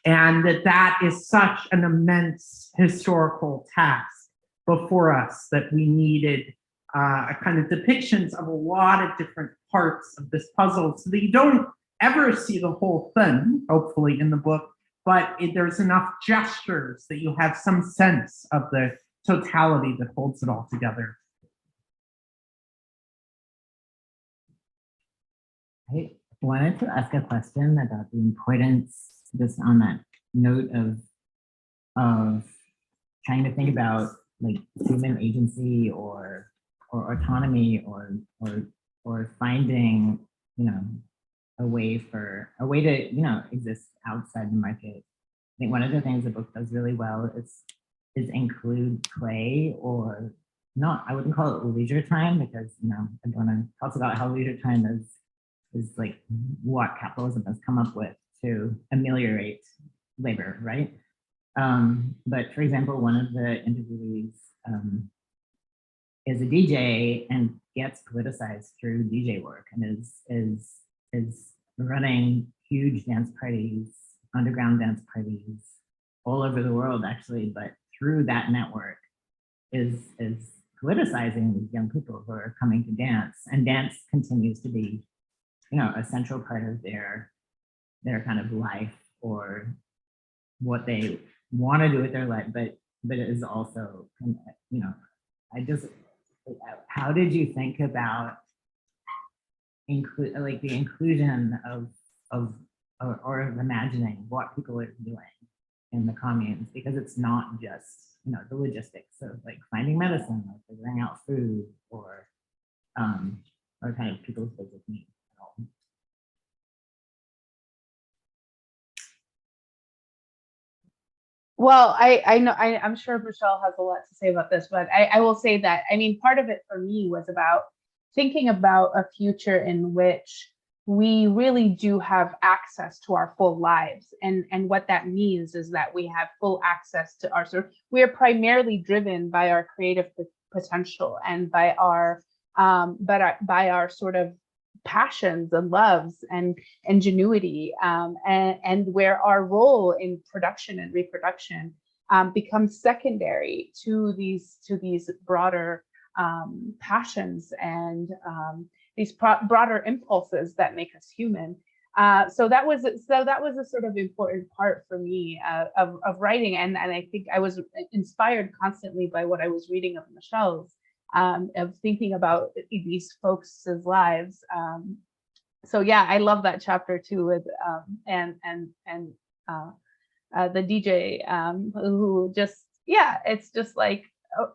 [SPEAKER 2] And that is such an immense historical task before us that we needed a kind of depictions of a lot of different parts of this puzzle so that you don't ever see the whole thing, hopefully, in the book, but there's enough gestures that you have some sense of the totality that holds it all together.
[SPEAKER 5] I wanted to ask a question about the importance, just on that note of trying to think about like human agency or autonomy or finding, a way to, exist outside the market. I think one of the things the book does really well is include play, or not, I wouldn't call it leisure time, because, everyone talks about how leisure time is like what capitalism has come up with to ameliorate labor, right? But for example, one of the interviewees is a DJ and gets politicized through DJ work, and is running huge dance parties, underground dance parties all over the world, actually, but through that network is politicizing these young people who are coming to dance, and dance continues to be, a central part of their kind of life, or what they want to do with their life, but it is also, you know, how did you think about the inclusion of imagining what people are doing in the communes, because it's not just, you know, the logistics of like finding medicine or figuring out food or kind of people's basic needs at all.
[SPEAKER 3] Well, I know, I'm sure Michelle has a lot to say about this, but I will say that, I mean, part of it for me was about thinking about a future in which we really do have access to our full lives. And what that means is that we have full access to our we are primarily driven by our creative potential and by our by our sort of passions and loves and ingenuity, and where our role in production and reproduction becomes secondary to these broader passions and these broader impulses that make us human. So that was a sort of important part for me of writing, and I think I was inspired constantly by what I was reading of Michelle's, of thinking about these folks' lives. So yeah, I love that chapter too, with the DJ who just, yeah, it's just like,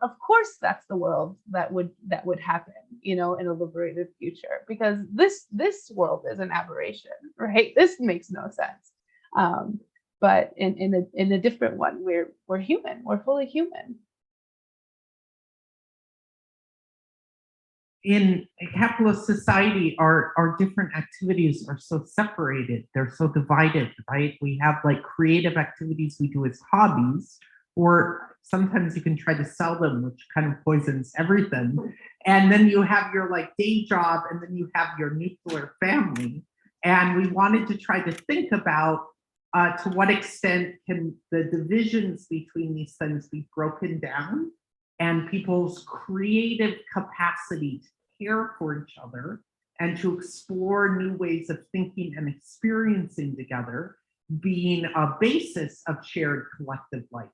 [SPEAKER 3] of course that's the world that would happen, you know, in a liberated future, because this world is an aberration, right? This makes no sense. But in a different one, we're human, we're fully human.
[SPEAKER 2] In a capitalist society, our different activities are so separated, they're so divided, right? We have like creative activities we do as hobbies, or sometimes you can try to sell them, which kind of poisons everything. And then you have your like day job, and then you have your nuclear family. And we wanted to try to think about to what extent can the divisions between these things be broken down, and people's creative capacity to care for each other and to explore new ways of thinking and experiencing together being a basis of shared collective life.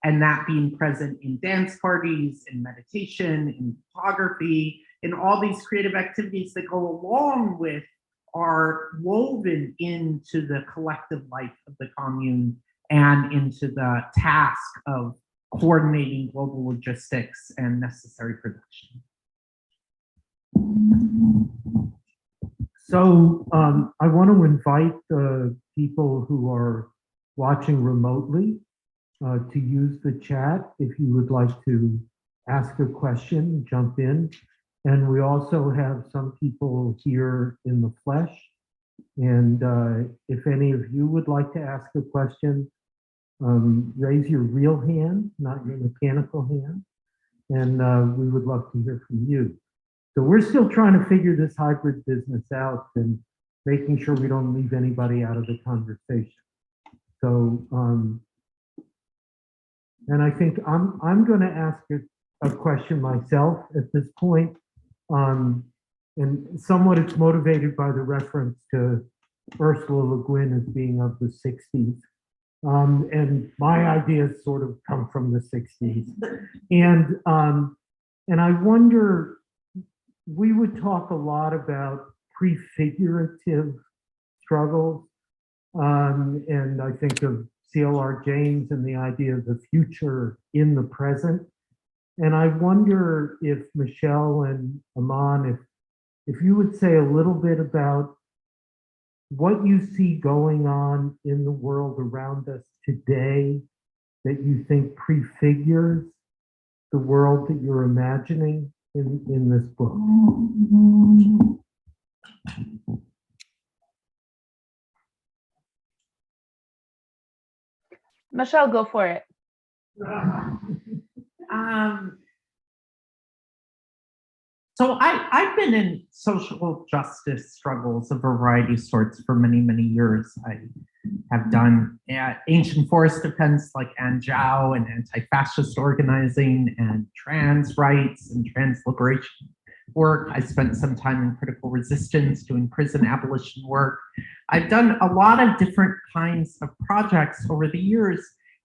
[SPEAKER 2] And that being present in dance parties, in meditation, in photography, in all these creative activities that go along with, are woven into the collective life of the commune and into the task of coordinating global logistics and necessary production.
[SPEAKER 1] So I want to invite the people who are watching remotely to use the chat if you would like to ask a question, jump in. And we also have some people here in the flesh. And if any of you would like to ask a question, raise your real hand, not your mechanical hand. And we would love to hear from you. So we're still trying to figure this hybrid business out and making sure we don't leave anybody out of the conversation. So, and I think I'm going to ask a question myself at this point. And somewhat it's motivated by the reference to Ursula Le Guin as being of the 60s. And my ideas sort of come from the 60s. And I wonder, we would talk a lot about prefigurative struggles. And I think of C.L.R. James and the idea of the future in the present. And I wonder if Michelle and Aman, if you would say a little bit about what you see going on in the world around us today that you think prefigures the world that you're imagining in this book.
[SPEAKER 3] Michelle, go for it.
[SPEAKER 2] So I've been in social justice struggles of a variety of sorts for many, many years. I have done ancient forest defense like Ann Zhao and anti-fascist organizing and trans rights and trans liberation work. I spent some time in critical resistance doing prison abolition work. I've done a lot of different kinds of projects over the years.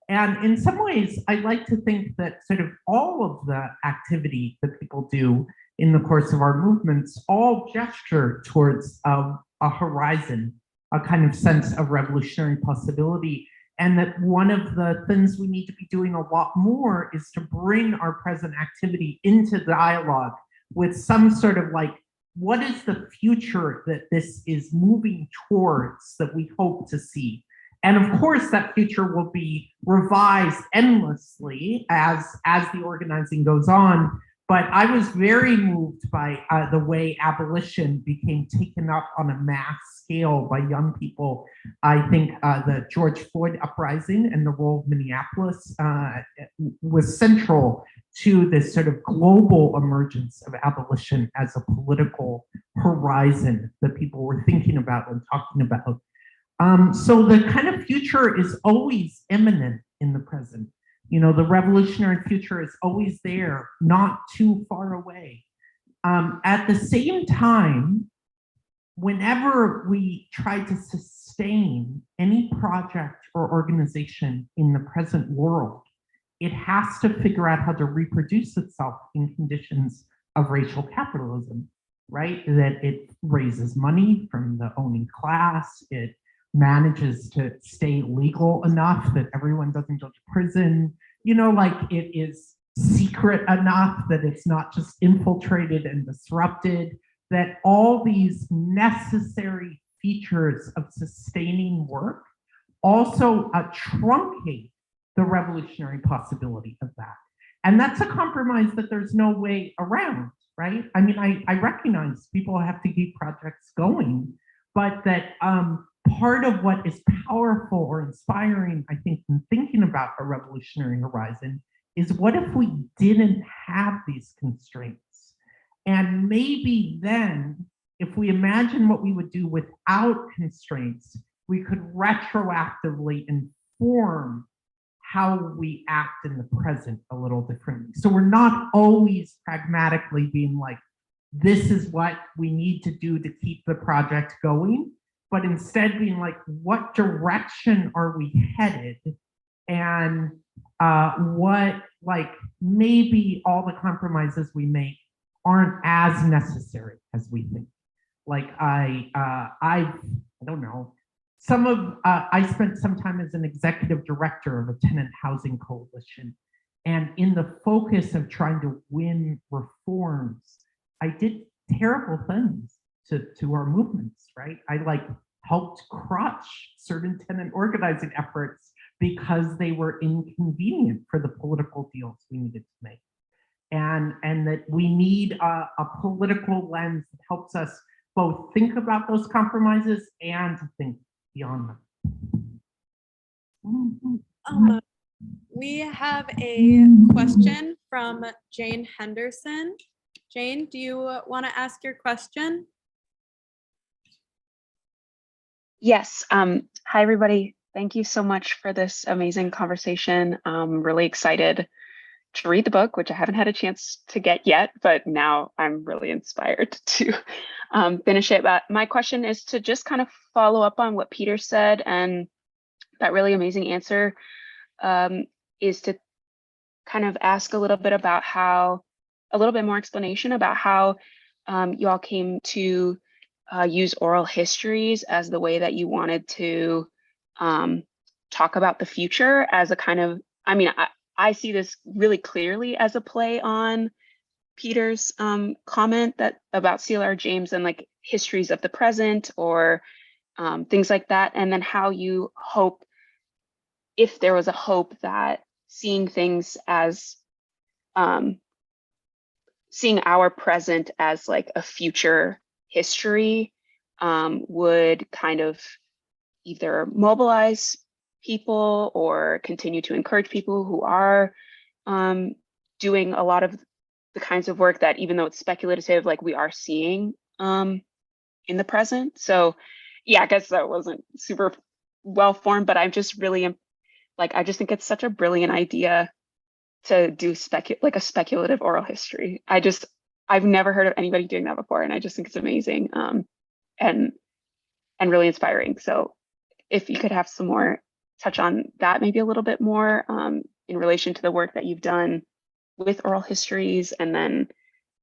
[SPEAKER 2] And in some ways, I like to think that sort of all of the activity that people do in the course of our movements all gesture towards a horizon, a kind of sense of revolutionary possibility. And that one of the things we need to be doing a lot more is to bring our present activity into dialogue with some sort of like, what is the future that this is moving towards that we hope to see? And of course, that future will be revised endlessly as the organizing goes on. But I was very moved by the way abolition became taken up on a mass scale by young people. I think the George Floyd uprising and the role of Minneapolis was central to this sort of global emergence of abolition as a political horizon that people were thinking about and talking about. So the kind of future is always imminent in the present. You know, the revolutionary future is always there, not too far away. At the same time, whenever we try to sustain any project or organization in the present world, it has to figure out how to reproduce itself in conditions of racial capitalism, right? That it raises money from the owning class, it manages to stay legal enough that everyone doesn't go to prison, you know, like it is secret enough that it's not just infiltrated and disrupted, that all these necessary features of sustaining work also truncate the revolutionary possibility of that. And that's a compromise that there's no way around, right? I mean, I recognize people have to keep projects going, but that part of what is powerful or inspiring, I think, in thinking about a revolutionary horizon is what if we didn't have these constraints? And maybe then, if we imagine what we would do without constraints, we could retroactively inform how we act in the present a little differently. So we're not always pragmatically being like, this is what we need to do to keep the project going, but instead being like, what direction are we headed? And what, like, maybe all the compromises we make aren't as necessary as we think. Like I don't know, I spent some time as an executive director of a tenant housing coalition. And in the focus of trying to win reforms, I did terrible things to our movements, right? I like helped crutch certain tenant organizing efforts because they were inconvenient for the political deals we needed to make. And that we need a political lens that helps us both think about those compromises and to think beyond them.
[SPEAKER 6] We have a question from Jane Henderson. Jane, do you want to ask your question?
[SPEAKER 7] Yes. Hi, everybody. Thank you so much for this amazing conversation. I'm really excited to read the book, which I haven't had a chance to get yet, but now I'm really inspired to finish it. But my question is to just kind of follow up on what Peter said, and that really amazing answer is to kind of ask a little bit about how, a little bit more explanation about how you all came to use oral histories as the way that you wanted to talk about the future as a kind of, I mean, I see this really clearly as a play on Peter's comment that about CLR James and like histories of the present or things like that. And then how you hope, if there was a hope that seeing things as, seeing our present as like a future history would kind of either mobilize people or continue to encourage people who are doing a lot of the kinds of work that, even though it's speculative, like we are seeing in the present. So yeah, I guess that wasn't super well formed, but I'm just really like, I just think it's such a brilliant idea to do like a speculative oral history. I've never heard of anybody doing that before, and I just think it's amazing and really inspiring. So if you could have some more touch on that maybe a little bit more in relation to the work that you've done with oral histories and then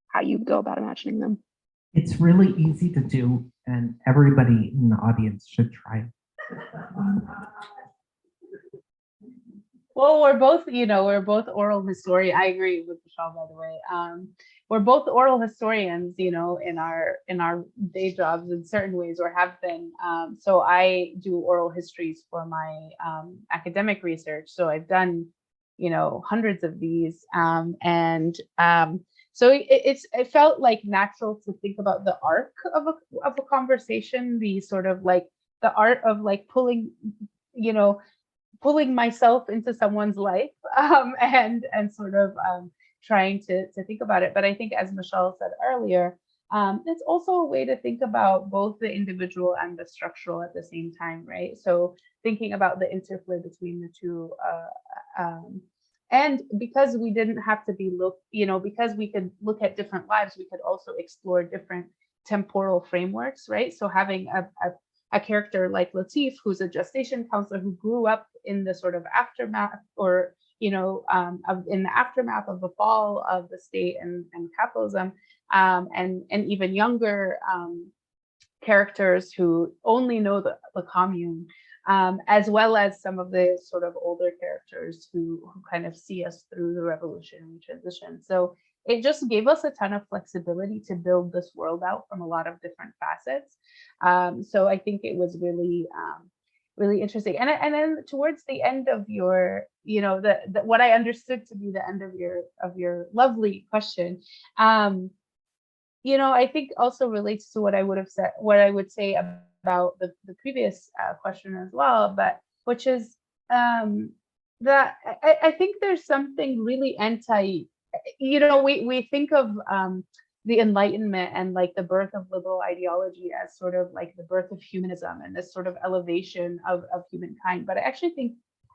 [SPEAKER 7] how you go about imagining them.
[SPEAKER 2] It's really easy to do, and everybody in the audience should try it.
[SPEAKER 3] Well, we're both, we're both oral historians. I agree with Michelle, by the way. We're both oral historians, in our day jobs in certain ways, or have been. So I do oral histories for my academic research. So I've done, hundreds of these, so it felt like natural to think about the arc of a conversation, the sort of like the art of like pulling myself into someone's life, and sort of trying to think about it. But I think, as Michelle said earlier, it's also a way to think about both the individual and the structural at the same time, right? So thinking about the interplay between the two. And because we didn't have to because we could look at different lives, we could also explore different temporal frameworks, right? So having a character like Latif, who's a gestation counselor who grew up in the sort of aftermath, or in the aftermath of the fall of the state and capitalism, and even younger characters who only know the commune, as well as some of the sort of older characters who kind of see us through the revolution and transition. So it just gave us a ton of flexibility to build this world out from a lot of different facets. So I think it was really, really interesting. And then towards the end of your, what I understood to be the end of your lovely question, I think also relates to what I would say about the previous question as well, but which is that I think there's something really we think of the Enlightenment and like the birth of liberal ideology as sort of like the birth of humanism and this sort of elevation of humankind. But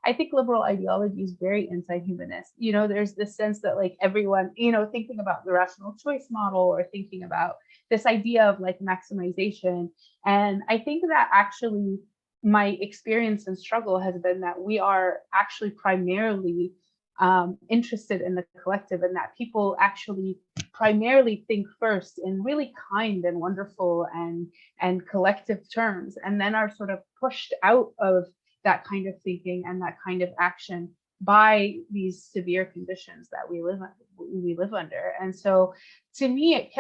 [SPEAKER 3] I think liberal ideology is very anti-humanist. There's this sense that like everyone, thinking about the rational choice model or thinking about this idea of like maximization. And I think that actually my experience and struggle has been that we are actually primarily interested in the collective, and that people actually primarily think first in really kind and wonderful and collective terms, and then are sort of pushed out of that kind of thinking and that kind of action by these severe conditions that we live under. And so to me, I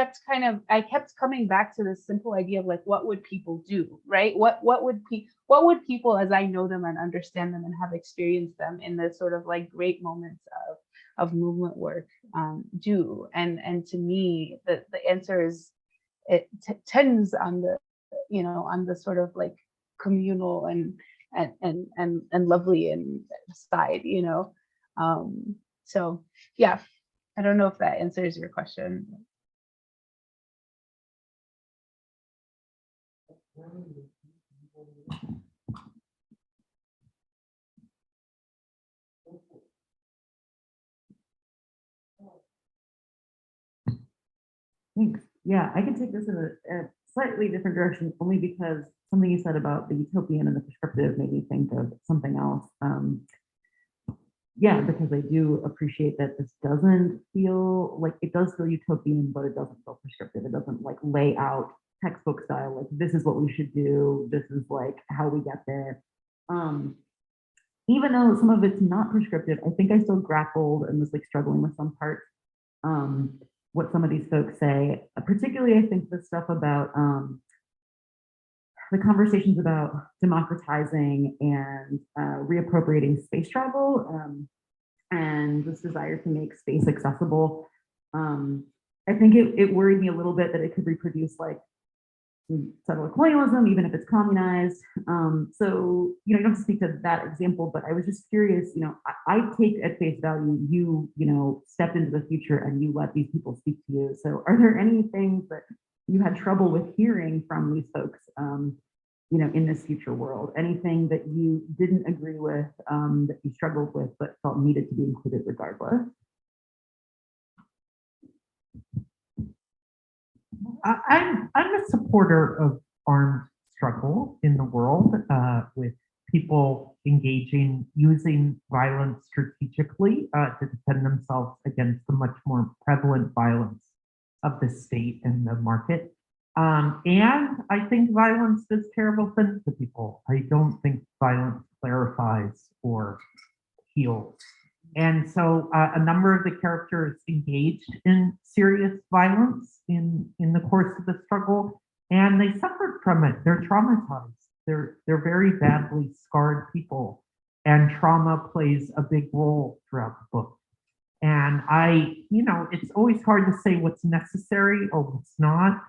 [SPEAKER 3] kept coming back to this simple idea of like, what would people do, right? What would people, as I know them and understand them and have experienced them in the sort of like great moments of movement work, do? And to me, the answer is it tends on the sort of like communal and lovely and side, so yeah, I don't know if that answers your question.
[SPEAKER 4] Thanks. Yeah, I can take this in a slightly different direction, only because something you said about the utopian and the prescriptive made me think of something else. Yeah, because I do appreciate that this doesn't feel like, it does feel utopian, but it doesn't feel prescriptive. It doesn't like lay out textbook style, like this is what we should do, this is like how we get there. Even though some of it's not prescriptive, I think I still grappled and was like struggling with some parts. What some of these folks say, particularly I think the stuff about the conversations about democratizing and reappropriating space travel, and this desire to make space accessible. I think it worried me a little bit that it could reproduce like settler colonialism, even if it's communized. So, you don't have to speak to that example, but I was just curious, I take at face value, you stepped into the future and you let these people speak to you. So are there any things that you had trouble with hearing from these folks, in this future world? Anything that you didn't agree with, that you struggled with, but felt needed to be included regardless?
[SPEAKER 2] I'm a supporter of armed struggle in the world, with people using violence strategically to defend themselves against the much more prevalent violence of the state and the market. And I think violence does terrible things to people. I don't think violence clarifies or heals. And so a number of the characters engaged in serious violence in the course of the struggle, and they suffered from it. They're traumatized. They're very badly scarred people, and trauma plays a big role throughout the book. And it's always hard to say what's necessary or what's not.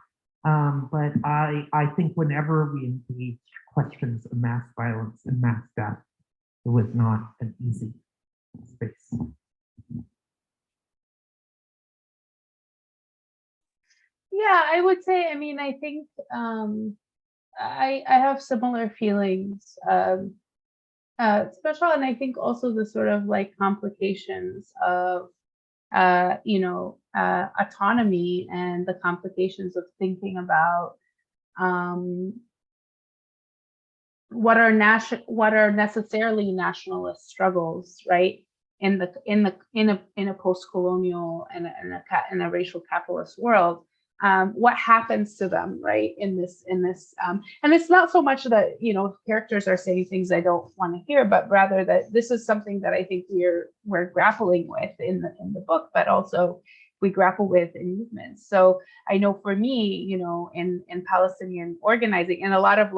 [SPEAKER 2] But I think whenever we engage questions of mass violence and mass death, it was not an easy space.
[SPEAKER 3] Yeah, I would say, I mean, I think I have similar feelings, special, and I think also the sort of like complications of autonomy and the complications of thinking about what are necessarily nationalist struggles, right? In a post-colonial and in a racial capitalist world, what happens to them, right? In this, and it's not so much that characters are saying things I don't want to hear, but rather that this is something that I think we're grappling with in the book, but also we grapple with in movements. So I know for me, in Palestinian organizing, and a lot of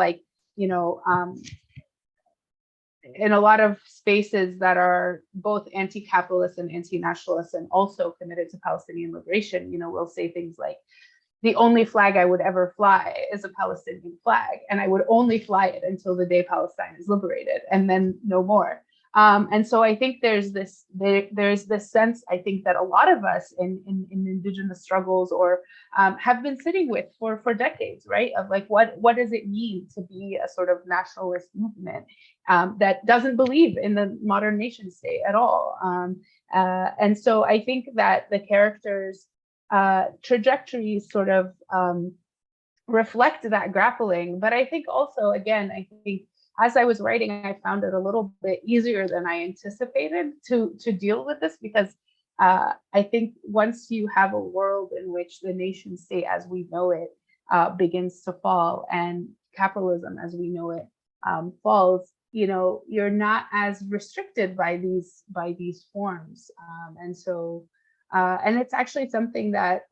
[SPEAKER 3] in a lot of spaces that are both anti-capitalist and anti-nationalist and also committed to Palestinian liberation, we'll say things like, the only flag I would ever fly is a Palestinian flag, and I would only fly it until the day Palestine is liberated, and then no more. And so I think there's this sense, I think, that a lot of us in indigenous struggles or have been sitting with for decades, right? Of like, what does it mean to be a sort of nationalist movement that doesn't believe in the modern nation state at all? And so I think that the characters' trajectories sort of reflect that grappling. But I think also, again, as I was writing, I found it a little bit easier than I anticipated to deal with this, because I think once you have a world in which the nation state as we know it begins to fall, and capitalism as we know it falls, you're not as restricted by these forms. And so and it's actually something that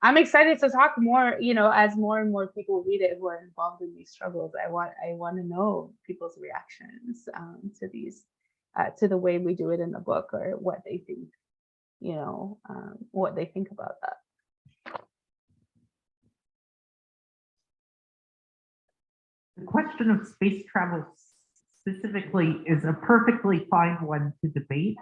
[SPEAKER 3] I'm excited to talk more, as more and more people read it who are involved in these struggles. I want to know people's reactions to these, to the way we do it in the book, or what they think, what they think about that.
[SPEAKER 2] The question of space travel specifically is a perfectly fine one to debate.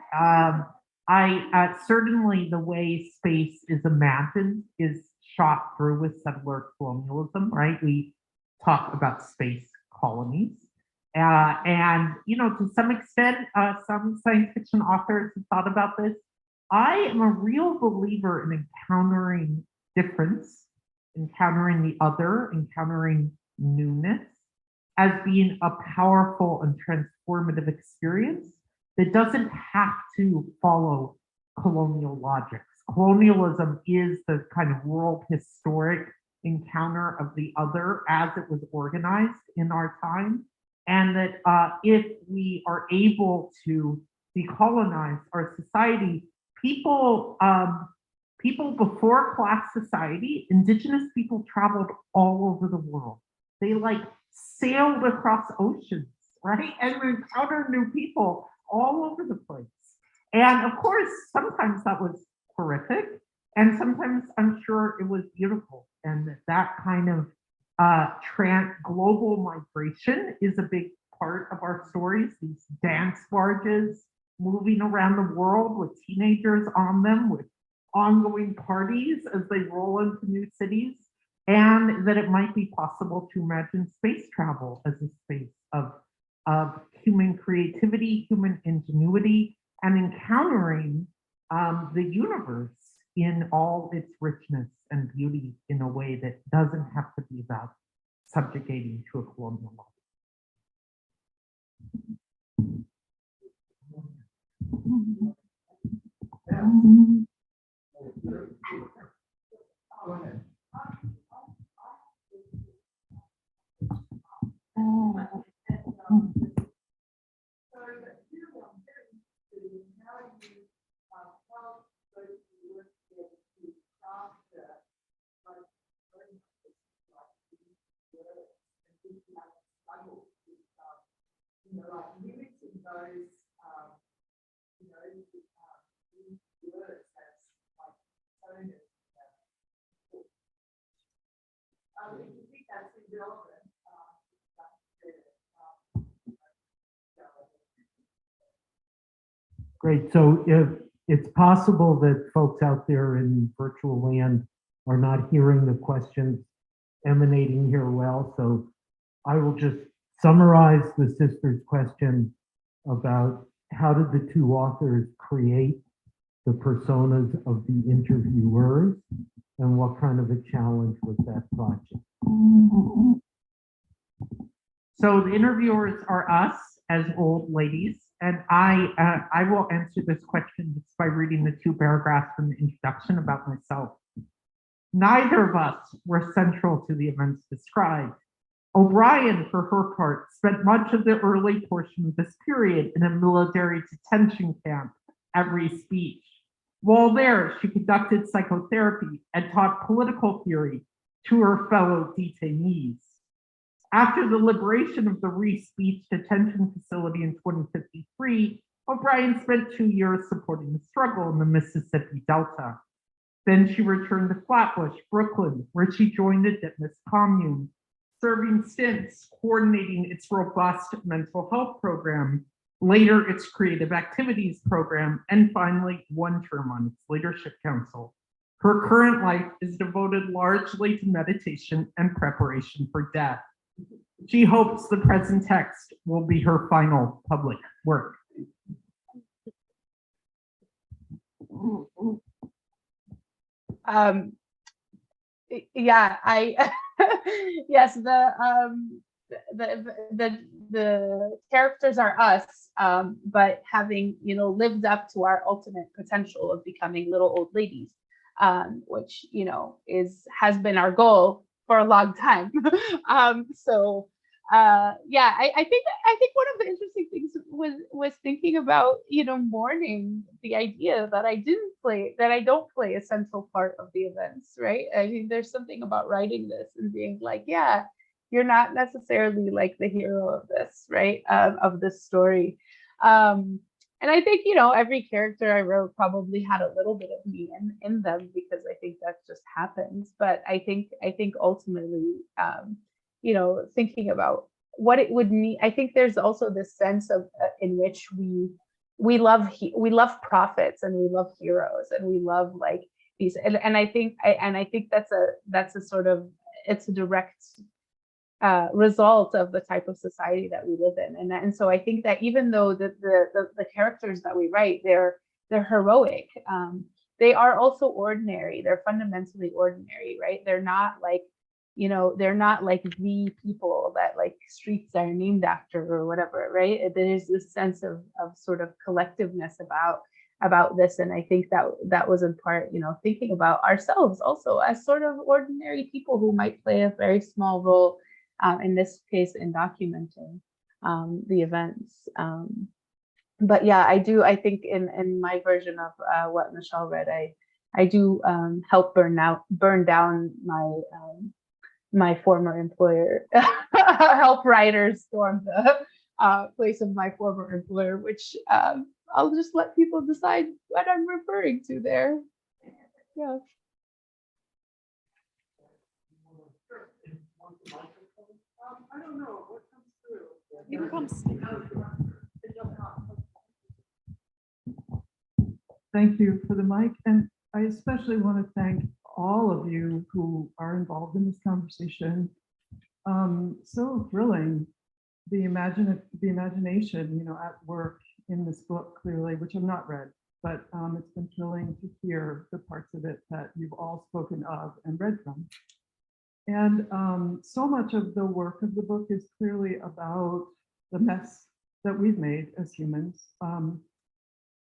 [SPEAKER 2] Certainly the way space is imagined is shot through with settler colonialism, right? We talk about space colonies. And, to some extent, some science fiction authors have thought about this. I am a real believer in encountering difference, encountering the other, encountering newness as being a powerful and transformative experience that doesn't have to follow colonial logics. Colonialism is the kind of world historic encounter of the other as it was organized in our time. And that if we are able to decolonize our society, people before class society, indigenous people traveled all over the world. They sailed across oceans, right? And encountered new people all over the place. And of course, sometimes that was horrific, and sometimes I'm sure it was beautiful. And that kind of global migration is a big part of our stories. These dance barges moving around the world with teenagers on them, with ongoing parties as they roll into new cities, and that it might be possible to imagine space travel as a space of human creativity, human ingenuity, and encountering the universe in all its richness and beauty in a way that doesn't have to be about subjugating to a colonial model.
[SPEAKER 1] Great. So if it's possible that folks out there in virtual land are not hearing the questions emanating here well, so I will just summarize the sister's question about how did the two authors create the personas of the interviewers and what kind of a challenge was that project?
[SPEAKER 2] So the interviewers are us as old ladies, and I will answer this question just by reading the 2 paragraphs from the introduction about myself. Neither of us were central to the events described. O'Brien, for her part, spent much of the early portion of this period in a military detention camp at Reese Beach. While there, she conducted psychotherapy and taught political theory to her fellow detainees. After the liberation of the Reese Beach detention facility in 2053, O'Brien spent 2 years supporting the struggle in the Mississippi Delta. Then she returned to Flatbush, Brooklyn, where she joined the Ditmas Commune, serving stints coordinating its robust mental health program, later its creative activities program, and finally 1 term on its leadership council. Her current life is devoted largely to meditation and preparation for death. She hopes the present text will be her final public work.
[SPEAKER 3] Yeah, yes, the characters are us, but having, you know, lived up to our ultimate potential of becoming little old ladies, which, you know, has been our goal for a long time. Yeah, I think one of the interesting things was thinking about, you know, mourning the idea that I don't play a central part of the events, right? I mean, there's something about writing this and being like, yeah, you're not necessarily like the hero of this, right? Of this story. And I think, you know, every character I wrote probably had a little bit of me in them, because I think that just happens. But I think ultimately, you know, thinking about what it would mean, I think there's also this sense of in which we love prophets, and we love heroes, and we love like these, and I think that's a sort of, it's a direct result of the type of society that we live in, and so I think that even though the characters that we write, they're heroic, they are also ordinary. They're fundamentally ordinary, right? They're not like, you know, they're not like the people that like streets are named after or whatever, right? There's this sense of sort of collectiveness about this, and I think that was in part, you know, thinking about ourselves also as sort of ordinary people who might play a very small role, in this case, in documenting the events. But yeah, I think in my version of what Michelle read, I do help burn down my former employer, help writers storm the place of my former employer, which I'll just let people decide what I'm referring to there. Yeah.
[SPEAKER 6] I don't know what comes through. You can come.
[SPEAKER 8] Thank you for the mic, and I especially want to thank all of you who are involved in this conversation. So thrilling, the imagination, you know, at work in this book, clearly, which I've not read, but it's been thrilling to hear the parts of it that you've all spoken of and read from. And so much of the work of the book is clearly about the mess that we've made as humans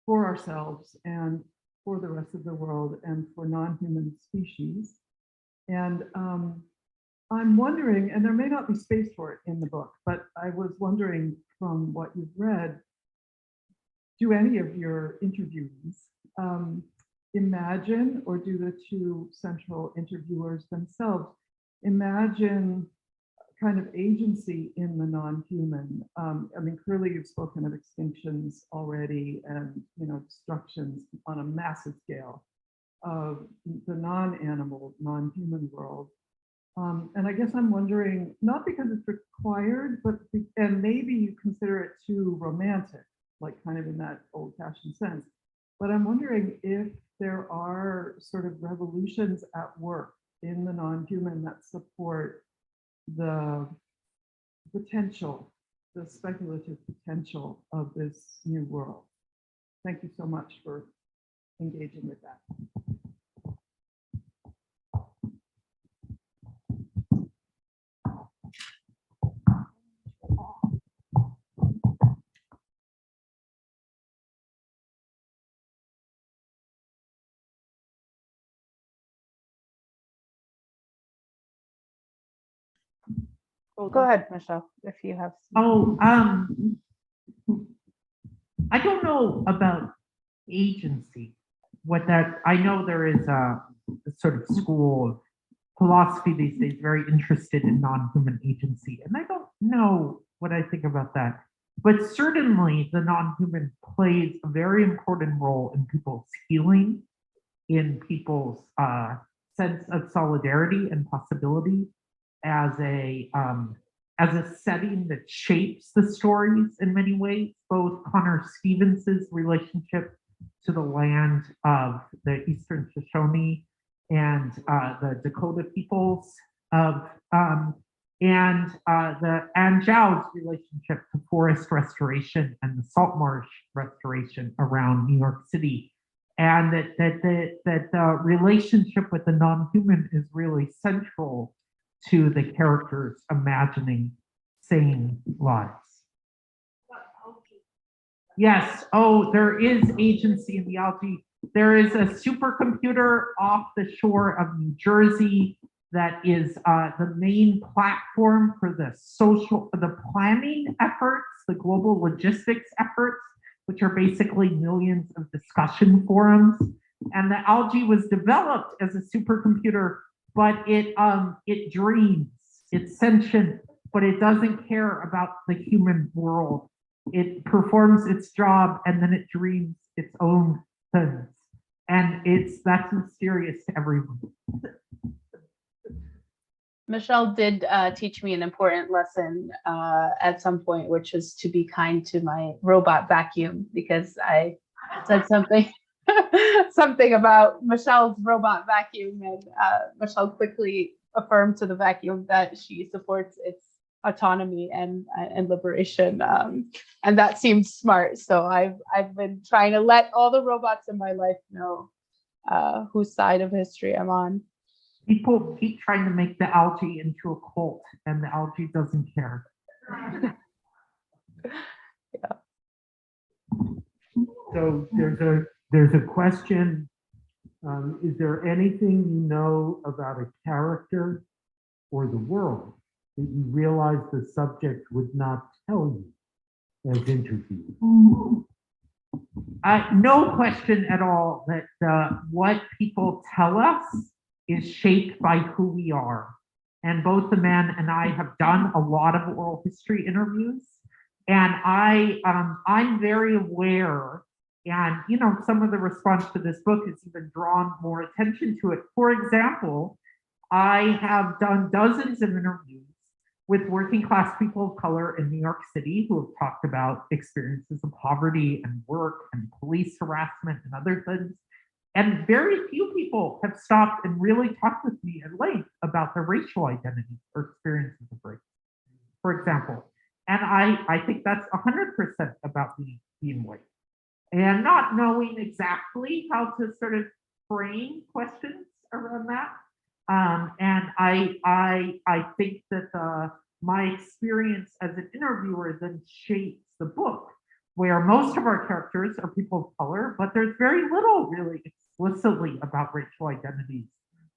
[SPEAKER 8] for ourselves and for the rest of the world and for non-human species. And I'm wondering, and there may not be space for it in the book, but I was wondering from what you've read, do any of your interviewees imagine, or do the two central interviewers themselves imagine kind of agency in the non-human? I mean, clearly you've spoken of extinctions already and, you know, destructions on a massive scale of the non-animal, non-human world. And I guess I'm wondering, not because it's required, but, and maybe you consider it too romantic, like kind of in that old-fashioned sense, but I'm wondering if there are sort of revolutions at work in the non-human that support the potential, the speculative potential of this new world. Thank you so much for engaging with that.
[SPEAKER 3] Go ahead, Michelle, if you have.
[SPEAKER 2] Oh, I don't know about agency. What that, I know there is a sort of school of philosophy these days very interested in non-human agency, and I don't know what I think about that. But certainly the non-human plays a very important role in people's healing, in people's sense of solidarity and possibility, as a setting that shapes the stories in many ways. Both Connor Stevens's relationship to the land of the Eastern Shoshone and the Dakota peoples of and Zhao's relationship to forest restoration and the salt marsh restoration around New York City. And that the relationship with the non-human is really central to the characters imagining sane lives. Yes, oh, there is agency in the algae. There is a supercomputer off the shore of New Jersey that is the main platform for the planning efforts, the global logistics efforts, which are basically millions of discussion forums. And the algae was developed as a supercomputer, but it dreams, it's sentient, but it doesn't care about the human world. It performs its job and then it dreams its own things. And that's mysterious to everyone.
[SPEAKER 3] Michelle did teach me an important lesson at some point, which is to be kind to my robot vacuum, because I said something something about Michelle's robot vacuum, and Michelle quickly affirmed to the vacuum that she supports its autonomy and liberation, and that seems smart. So I've been trying to let all the robots in my life know whose side of history I'm on.
[SPEAKER 2] People keep trying to make the algae into a cult, and the algae doesn't care.
[SPEAKER 3] Yeah.
[SPEAKER 1] So there's a question. Is there anything you know about a character or the world that you realize the subject would not tell you as interviewed?
[SPEAKER 2] No question at all that what people tell us is shaped by who we are. And both the man and I have done a lot of oral history interviews. And I'm very aware, and some of the response to this book has even drawn more attention to it. For example, I have done dozens of interviews with working class people of color in New York City who have talked about experiences of poverty and work and police harassment and other things. And very few people have stopped and really talked with me at length about their racial identity or experiences of race, for example. And I think that's 100% about being white. And not knowing exactly how to sort of frame questions around that. And I think that my experience as an interviewer then shapes
[SPEAKER 9] the book, where most of our characters are people of color, but there's very little really explicitly about racial identities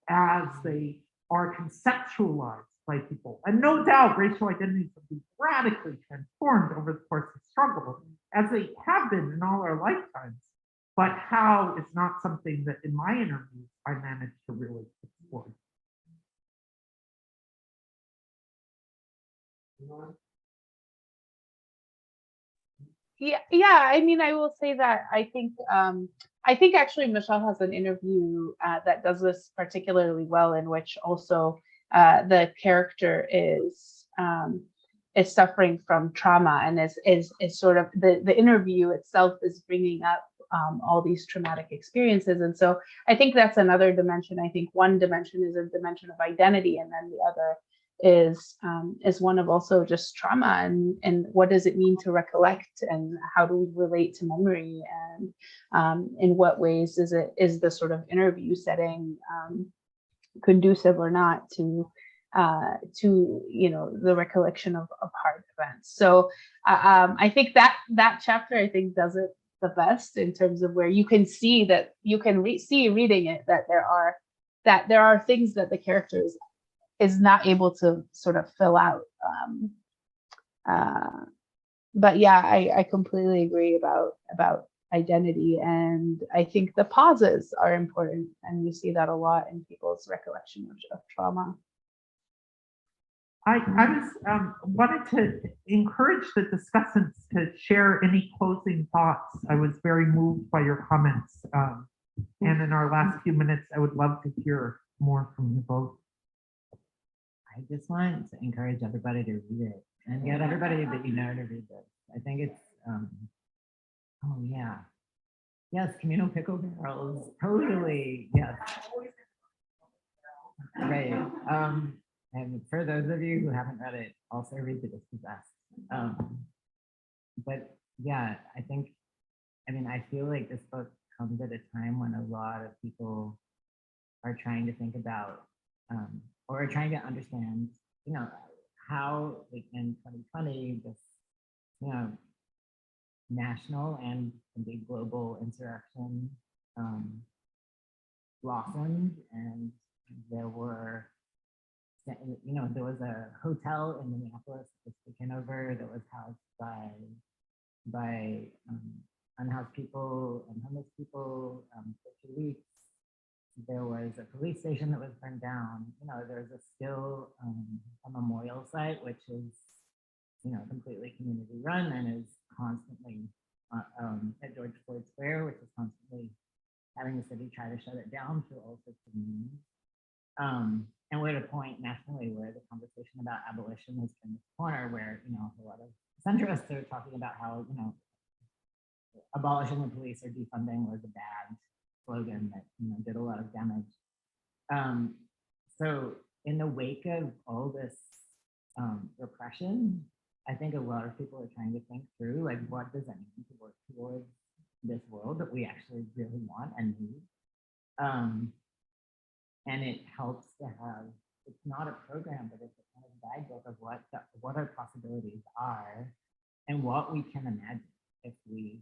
[SPEAKER 9] as they are conceptualized by people. And no doubt racial identities have been radically transformed over the course of struggle, as they have been in all our lifetimes. But how is not something that in my interviews I managed to really explore.
[SPEAKER 3] Yeah. I mean, I will say that I think actually Michelle has an interview that does this particularly well, in which also the character is suffering from trauma, and is sort of the interview itself is bringing up all these traumatic experiences. And so I think that's another dimension. I think one dimension is a dimension of identity, and then the other is one of also just trauma, and what does it mean to recollect, and how do we relate to memory, and in what ways is the sort of interview setting conducive or not to the recollection of hard events. So I think that chapter, I think, does it the best, in terms of where you can see that you can see reading it that there are things that the characters is not able to sort of fill out. But yeah, I completely agree about identity, and I think the pauses are important, and you see that a lot in people's recollection of trauma.
[SPEAKER 9] I wanted to encourage the discussants to share any closing thoughts. I was very moved by your comments. And in our last few minutes, I would love to hear more from you both.
[SPEAKER 5] I just want to encourage everybody to read it, and get everybody that you know to read this. I think it's, oh yeah. Yes, communal pickle barrels, totally, yes. Right. And for those of you who haven't read it, also read The Dispossessed. But yeah, I feel like this book comes at a time when a lot of people are trying to think about, or are trying to understand, how, like, in 2020, this, national and indeed global insurrection blossomed, and there was a hotel in Minneapolis that was taken over, that was housed by unhoused people and homeless people for 2 weeks. There was a police station that was burned down. There's still a memorial site, which is, completely community run, and is constantly at George Floyd Square, which is constantly having the city try to shut it down through all sorts of means. And we're at a point nationally where the conversation about abolition has turned the corner, where, a lot of centrists are talking about how, abolishing the police or defunding was a bad slogan that, did a lot of damage. So in the wake of all this repression, I think a lot of people are trying to think through, like, what does it mean to work towards this world that we actually really want and need? And it helps to have, it's not a program, but it's a kind of guidebook of what our possibilities are and what we can imagine if we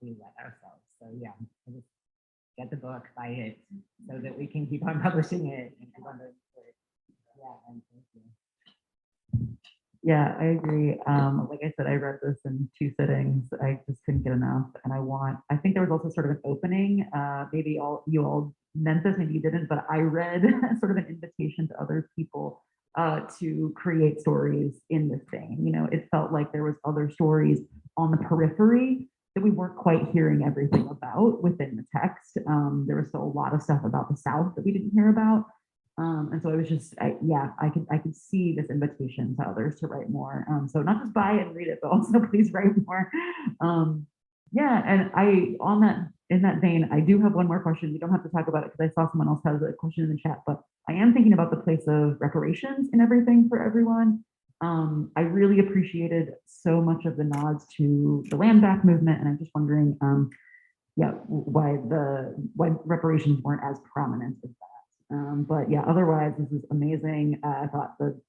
[SPEAKER 5] let ourselves. So yeah, just get the book, buy it, so that we can keep on publishing it and keep on doing it. Yeah, and thank you.
[SPEAKER 4] Yeah, I agree. Like I said, I read this in 2 sittings. I just couldn't get enough. And I think there was also sort of an opening. Maybe you all meant this, maybe you didn't, but I read sort of an invitation to other people to create stories in this vein. It felt like there was other stories on the periphery that we weren't quite hearing everything about within the text. There was still a lot of stuff about the South that we didn't hear about. And so I was just, I could see this invitation to others to write more. So not just buy it and read it, but also please write more. Yeah, and in that vein, I do have one more question. We don't have to talk about it because I saw someone else has a question in the chat, but I am thinking about the place of reparations in everything for everyone. I really appreciated so much of the nods to the land back movement, and I'm just wondering, why reparations weren't as prominent as that. But yeah, otherwise, this is amazing. I thought the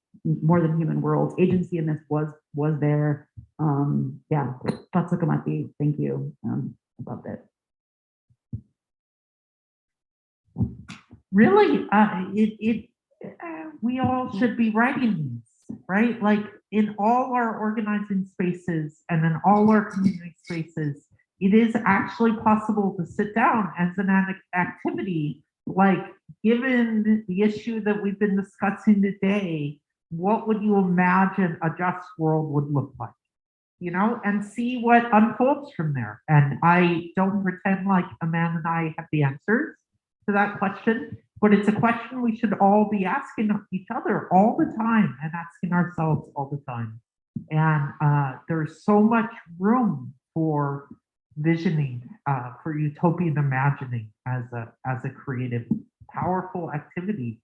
[SPEAKER 4] more than human worlds agency in this was there. Yeah, Patsukamati, thank you. I loved it.
[SPEAKER 9] Really, we all should be writing these, right? Like in all our organizing spaces and in all our community spaces, it is actually possible to sit down as an activity, like given the issue that we've been discussing today, what would you imagine a just world would look like? You know, and see what unfolds from there. And I don't pretend like Amanda and I have the answers to that question, but it's a question we should all be asking each other all the time and asking ourselves all the time. And there's so much room for visioning, for utopian imagining as a creative, powerful activity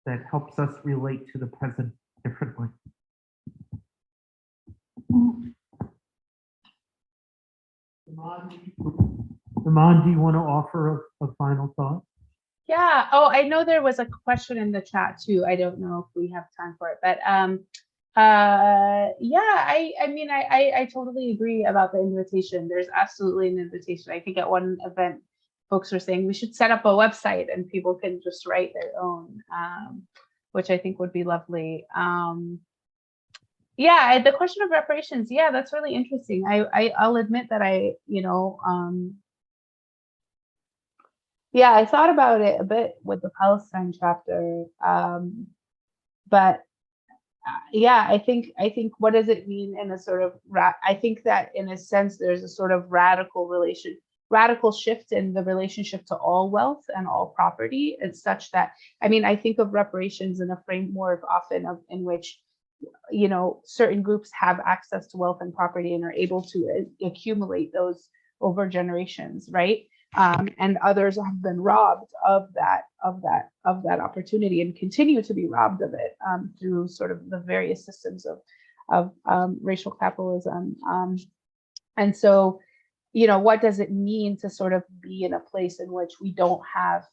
[SPEAKER 9] that helps us relate to the present differently.
[SPEAKER 1] Iman, do you want to offer a final thought?
[SPEAKER 3] Yeah. Oh, I know there was a question in the chat too. I don't know if we have time for it, but yeah, I mean, I totally agree about the invitation. There's absolutely an invitation. I think at one event, folks were saying we should set up a website and people can just write their own, which I think would be lovely. Yeah, the question of reparations. Yeah, that's really interesting. I'll admit that yeah, I thought about it a bit with the Palestine chapter, but yeah, I think what does it mean in a sort of I think that in a sense there's a sort of radical shift in the relationship to all wealth and all property. It's such that, I mean, I think of reparations in a framework often in which certain groups have access to wealth and property and are able to accumulate those over generations, right? And others have been robbed of that opportunity and continue to be robbed of it through sort of the various systems of racial capitalism. And so, what does it mean to sort of be in a place in which we don't have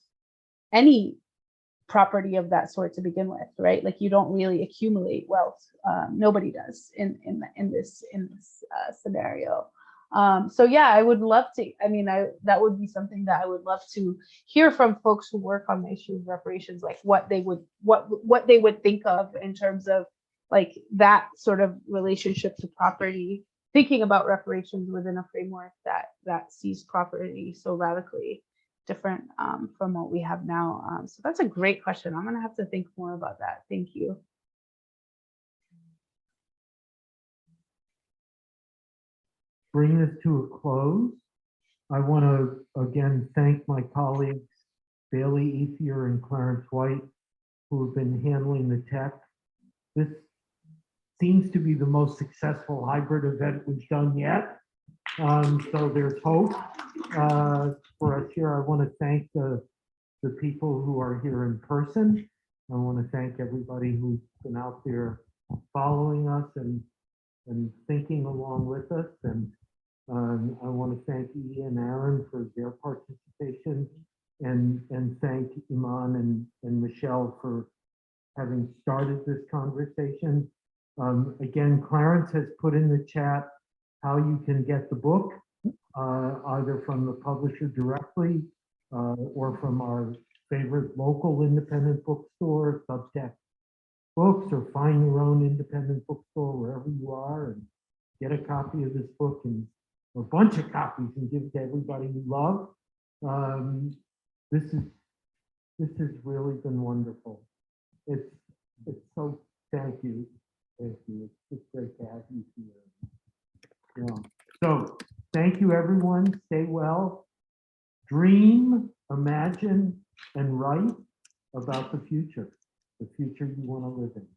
[SPEAKER 3] any property of that sort to begin with, right? Like you don't really accumulate wealth. Nobody does in this scenario. So yeah, I would love to. I mean, that would be something that I would love to hear from folks who work on the issue of reparations, like what they would think of in terms of like that sort of relationship to property, thinking about reparations within a framework that sees property so radically different from what we have now. So that's a great question. I'm gonna have to think more about that. Thank you.
[SPEAKER 1] Bring this to a close. I want to again thank my colleagues Bailey Ethier and Clarence White, who have been handling the tech. This seems to be the most successful hybrid event we've done yet. So there's hope for us here. I want to thank the people who are here in person. I want to thank everybody who's been out there following us and thinking along with us. And I want to thank Ian and Aaron for their participation and thank Iman and Michelle for having started this conversation. Again, Clarence has put in the chat how you can get the book, either from the publisher directly or from our favorite local independent bookstore, Subtext Books, or find your own independent bookstore wherever you are and get a copy of this book and a bunch of copies and give it to everybody you love. This has really been wonderful. It's so, thank you. Thank you. It's just great to have you here. Yeah. So thank you, everyone. Stay well. Dream, imagine, and write about the future you want to live in.